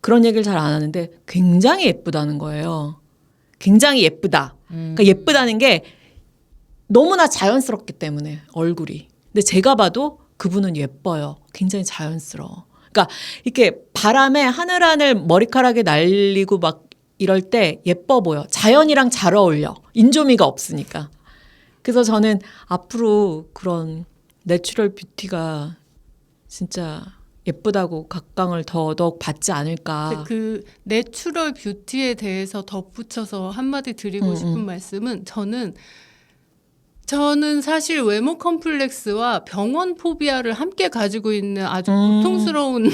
그런 얘기를 잘 안 하는데 굉장히 예쁘다는 거예요. 굉장히 예쁘다. 그러니까 예쁘다는 게 너무나 자연스럽기 때문에 얼굴이. 근데 제가 봐도 그분은 예뻐요. 굉장히 자연스러워. 그러니까 이렇게 바람에 하늘하늘 머리카락이 날리고 막 이럴 때 예뻐 보여. 자연이랑 잘 어울려. 인조미가 없으니까. 그래서 저는 앞으로 그런 내추럴 뷰티가 진짜 예쁘다고 각광을 더더욱 받지 않을까.
그 내추럴 뷰티에 대해서 덧붙여서 한마디 드리고 싶은 말씀은 저는 사실 외모 컴플렉스와 병원 포비아를 함께 가지고 있는 아주 고통스러운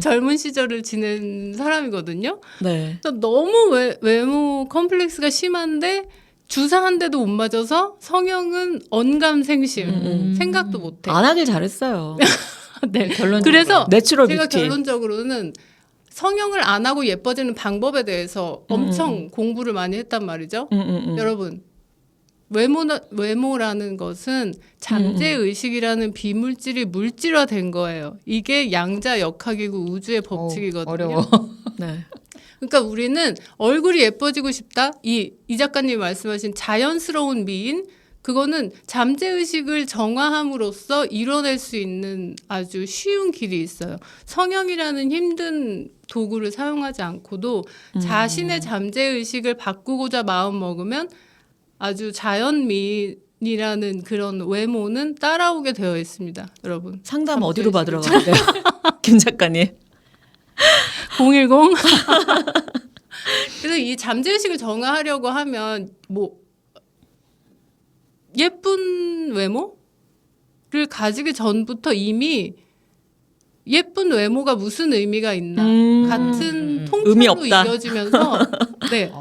젊은 시절을 지낸 사람이거든요.
네.
그래서 너무 외모 컴플렉스가 심한데 주사 한 대도 못 맞아서 성형은 언감생심 생각도 못해.
안 하길 잘했어요.
네.
결론.
그래서
내추럴
제가
뷰티.
결론적으로는 성형을 안 하고 예뻐지는 방법에 대해서 엄청 공부를 많이 했단 말이죠. 여러분, 외모라는 것은 잠재의식이라는 비물질이 물질화된 거예요. 이게 양자역학이고 우주의 법칙이거든요.
어려워.
네.
그러니까 우리는 얼굴이 예뻐지고 싶다. 이 작가님이 말씀하신 자연스러운 미인, 그거는 잠재의식을 정화함으로써 이뤄낼 수 있는 아주 쉬운 길이 있어요. 성형이라는 힘든 도구를 사용하지 않고도 자신의 잠재의식을 바꾸고자 마음먹으면 아주 자연미인이라는 그런 외모는 따라오게 되어 있습니다. 여러분.
상담 어디로 받으러 가는데요? 김 작가님.
010. 그래서 이 잠재의식을 정화하려고 하면 뭐 예쁜 외모를 가지기 전부터 이미 예쁜 외모가 무슨 의미가 있나 같은
의미
통찰로
없다.
이어지면서 네.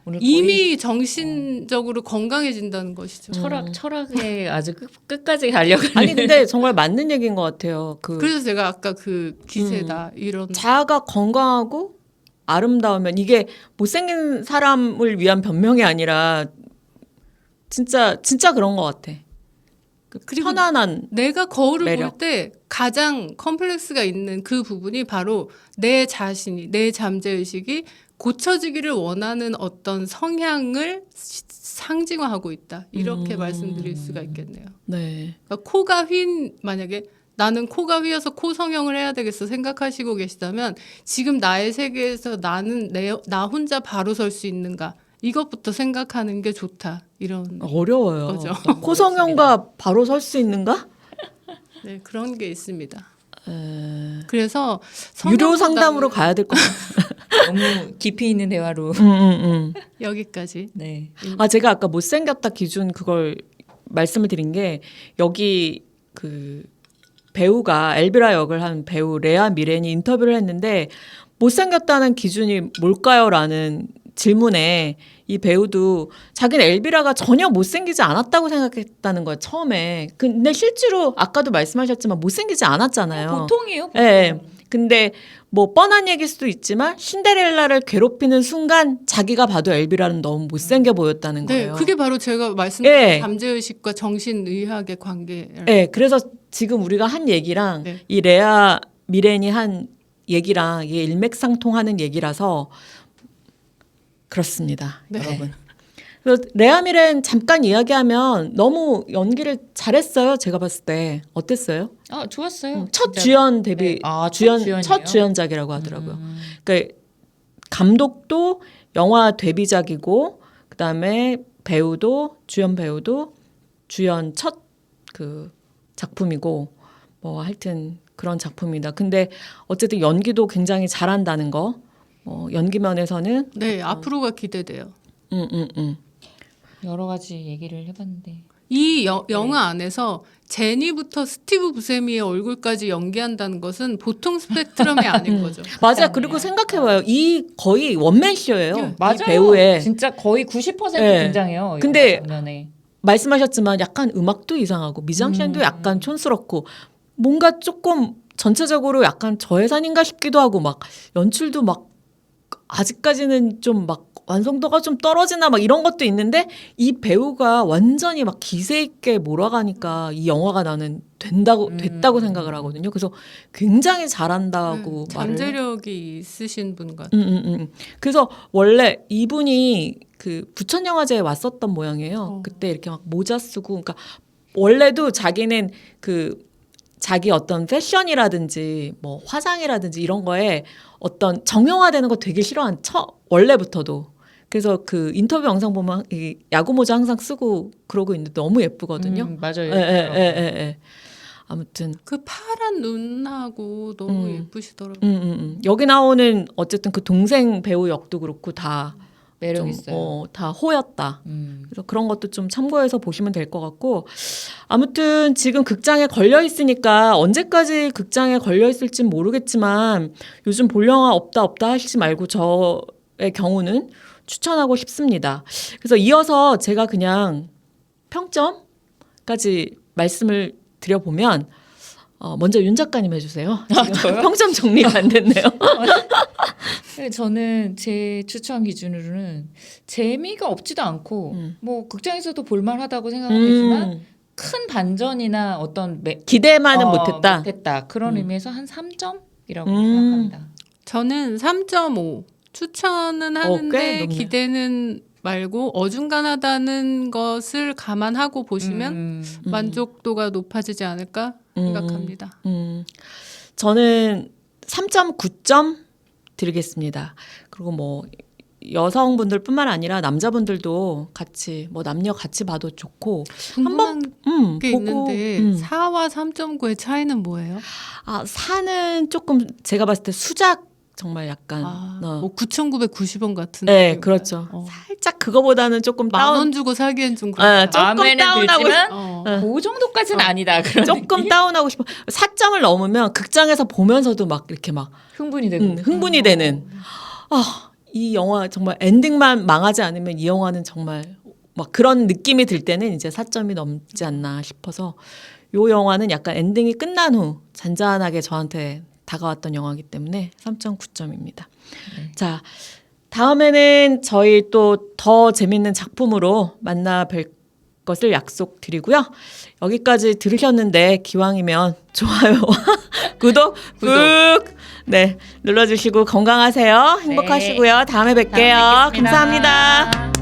오늘
이미 정신적으로 건강해진다는 것이죠.
철학에 아주 끝까지 가려고.
아니 근데 정말 맞는 얘기인 것 같아요.
그래서 제가 아까 그 기세다 이런
자아가 건강하고 아름다우면 이게 못생긴 사람을 위한 변명이 아니라 진짜 그런 것 같아.
그리고
편안한
내가 거울을
매력.
볼 때 가장 컴플렉스가 있는 그 부분이 바로 내 자신이, 내 잠재의식이 고쳐지기를 원하는 어떤 성향을 상징화하고 있다. 이렇게 말씀드릴 수가 있겠네요.
네.
그러니까 만약에 나는 코가 휘어서 코 성형을 해야 되겠어 생각하시고 계시다면 지금 나의 세계에서 나는 나 혼자 바로 설 수 있는가? 이것부터 생각하는 게 좋다. 이런
어려워요.
거죠.
코성형과 바로 설 수 있는가?
네, 그런 게 있습니다. 그래서
유료
성형보다는
상담으로 가야 될 것 같아요.
너무 깊이 있는 대화로.
여기까지.
네.
아 제가 아까 못생겼다 기준 그걸 말씀을 드린 게 여기 그 배우가 엘비라 역을 한 배우 레아 미렌이 인터뷰를 했는데 못생겼다는 기준이 뭘까요?라는 질문에 이 배우도 자기는 엘비라가 전혀 못생기지 않았다고 생각했다는 거예요 처음에. 근데 실제로 아까도 말씀하셨지만 못생기지 않았잖아요.
보통이에요. 보통.
네. 근데 뭐 뻔한 얘기일 수도 있지만 신데렐라를 괴롭히는 순간 자기가 봐도 엘비라는 너무 못생겨 보였다는
네,
거예요.
그게 바로 제가 말씀드린
네.
잠재의식과 정신의학의 관계.
네, 그래서 지금 우리가 한 얘기랑
네.
이 레아 미렌이 한 얘기랑 이게 일맥상통하는 얘기라서 그렇습니다,
네.
여러분. 그래서 레아 미렌 잠깐 이야기하면 너무 연기를 잘했어요. 제가 봤을 때 어땠어요?
좋았어요.
첫
진짜.
주연 데뷔,
네. 첫 주연이에요?
첫 주연작이라고 하더라고요. 그러니까 감독도 영화 데뷔작이고 그다음에 배우도 주연 배우도 주연 첫 그 작품이고 뭐 하여튼 그런 작품이다. 근데 어쨌든 연기도 굉장히 잘한다는 거. 연기 면에서는
네, 앞으로가 기대돼요.
여러 가지 얘기를 해봤는데
이 영화 안에서 제니부터 스티브 부세미의 얼굴까지 연기한다는 것은 보통 스펙트럼이 아닌 거죠.
맞아. 그리고 생각해봐요. 이 거의 원맨쇼예요.
네,
이 배우의.
진짜 거의 90%
네.
등장해요.
근데
영화 장면에.
말씀하셨지만 약간 음악도 이상하고 미장센도 약간 촌스럽고 뭔가 조금 전체적으로 약간 저예산인가 싶기도 하고 막 연출도 막 아직까지는 좀 막 완성도가 좀 떨어지나 막 이런 것도 있는데 이 배우가 완전히 막 기세 있게 몰아가니까 이 영화가 나는 됐다고 생각을 하거든요. 그래서 굉장히 잘한다고 말을.
잠재력이 있으신 분 같아요.
그래서 원래 이분이 그 부천영화제에 왔었던 모양이에요. 그때 이렇게 막 모자 쓰고, 그러니까 원래도 자기는 그 자기 어떤 패션이라든지 뭐 화장이라든지 이런 거에 어떤 정형화되는 거 되게 싫어한 원래부터도. 그래서 그 인터뷰 영상 보면 이 야구 모자 항상 쓰고 그러고 있는데 너무 예쁘거든요.
맞아요.
예. 아무튼
그 파란 눈하고 너무 예쁘시더라고요.
여기 나오는 어쨌든 그 동생 배우 역도 그렇고 다
매력
좀,
있어요.
다 호였다. 그래서 그런 것도 좀 참고해서 보시면 될 것 같고 아무튼 지금 극장에 걸려 있으니까 언제까지 극장에 걸려 있을진 모르겠지만 요즘 볼 영화 없다 하시지 말고 저의 경우는 추천하고 싶습니다. 그래서 이어서 제가 그냥 평점까지 말씀을 드려보면 먼저 윤 작가님 해주세요. 지금 평점 정리가 안 됐네요.
저는 제 추천 기준으로는 재미가 없지도 않고 뭐 극장에서도 볼만하다고 생각하지만 큰 반전이나 어떤
기대만은 못했다.
그런 의미에서 한 3점이라고 생각합니다.
저는 3.5 추천은
꽤
하는데
높네요.
기대는 말고 어중간하다는 것을 감안하고 보시면 만족도가 높아지지 않을까 생각합니다.
저는 3.9점 드리겠습니다. 그리고 뭐 여성분들뿐만 아니라 남자분들도 같이 뭐 남녀 같이 봐도 좋고
궁금한 게
보고,
있는데 4와 3.9의 차이는 뭐예요?
4는 조금 제가 봤을 때 수작 정말 약간
뭐 9,990원 같은.
네,
느낌인가요?
그렇죠. 살짝 그거보다는 조금
만 원 주고 사기엔 좀 그렇다.
조금
마음에는
다운하고
들지만 그 정도까지는 아니다. 그런
조금
느낌?
다운하고 싶어. 4점을 넘으면 극장에서 보면서도 막 이렇게 막
흥분이 되고
흥분이 되는. 이 영화 정말 엔딩만 망하지 않으면 이 영화는 정말 막 그런 느낌이 들 때는 이제 4점이 넘지 않나 싶어서 이 영화는 약간 엔딩이 끝난 후 잔잔하게 저한테 다가왔던 영화이기 때문에 3.9점입니다. 자, 다음에는 저희 또 더 재밌는 작품으로 만나 뵐 것을 약속드리고요. 여기까지 들으셨는데 기왕이면 좋아요와 구독 꾹 눌러주시고 건강하세요. 행복하시고요. 다음에 뵐게요.
다음에 뵙겠습니다.
감사합니다.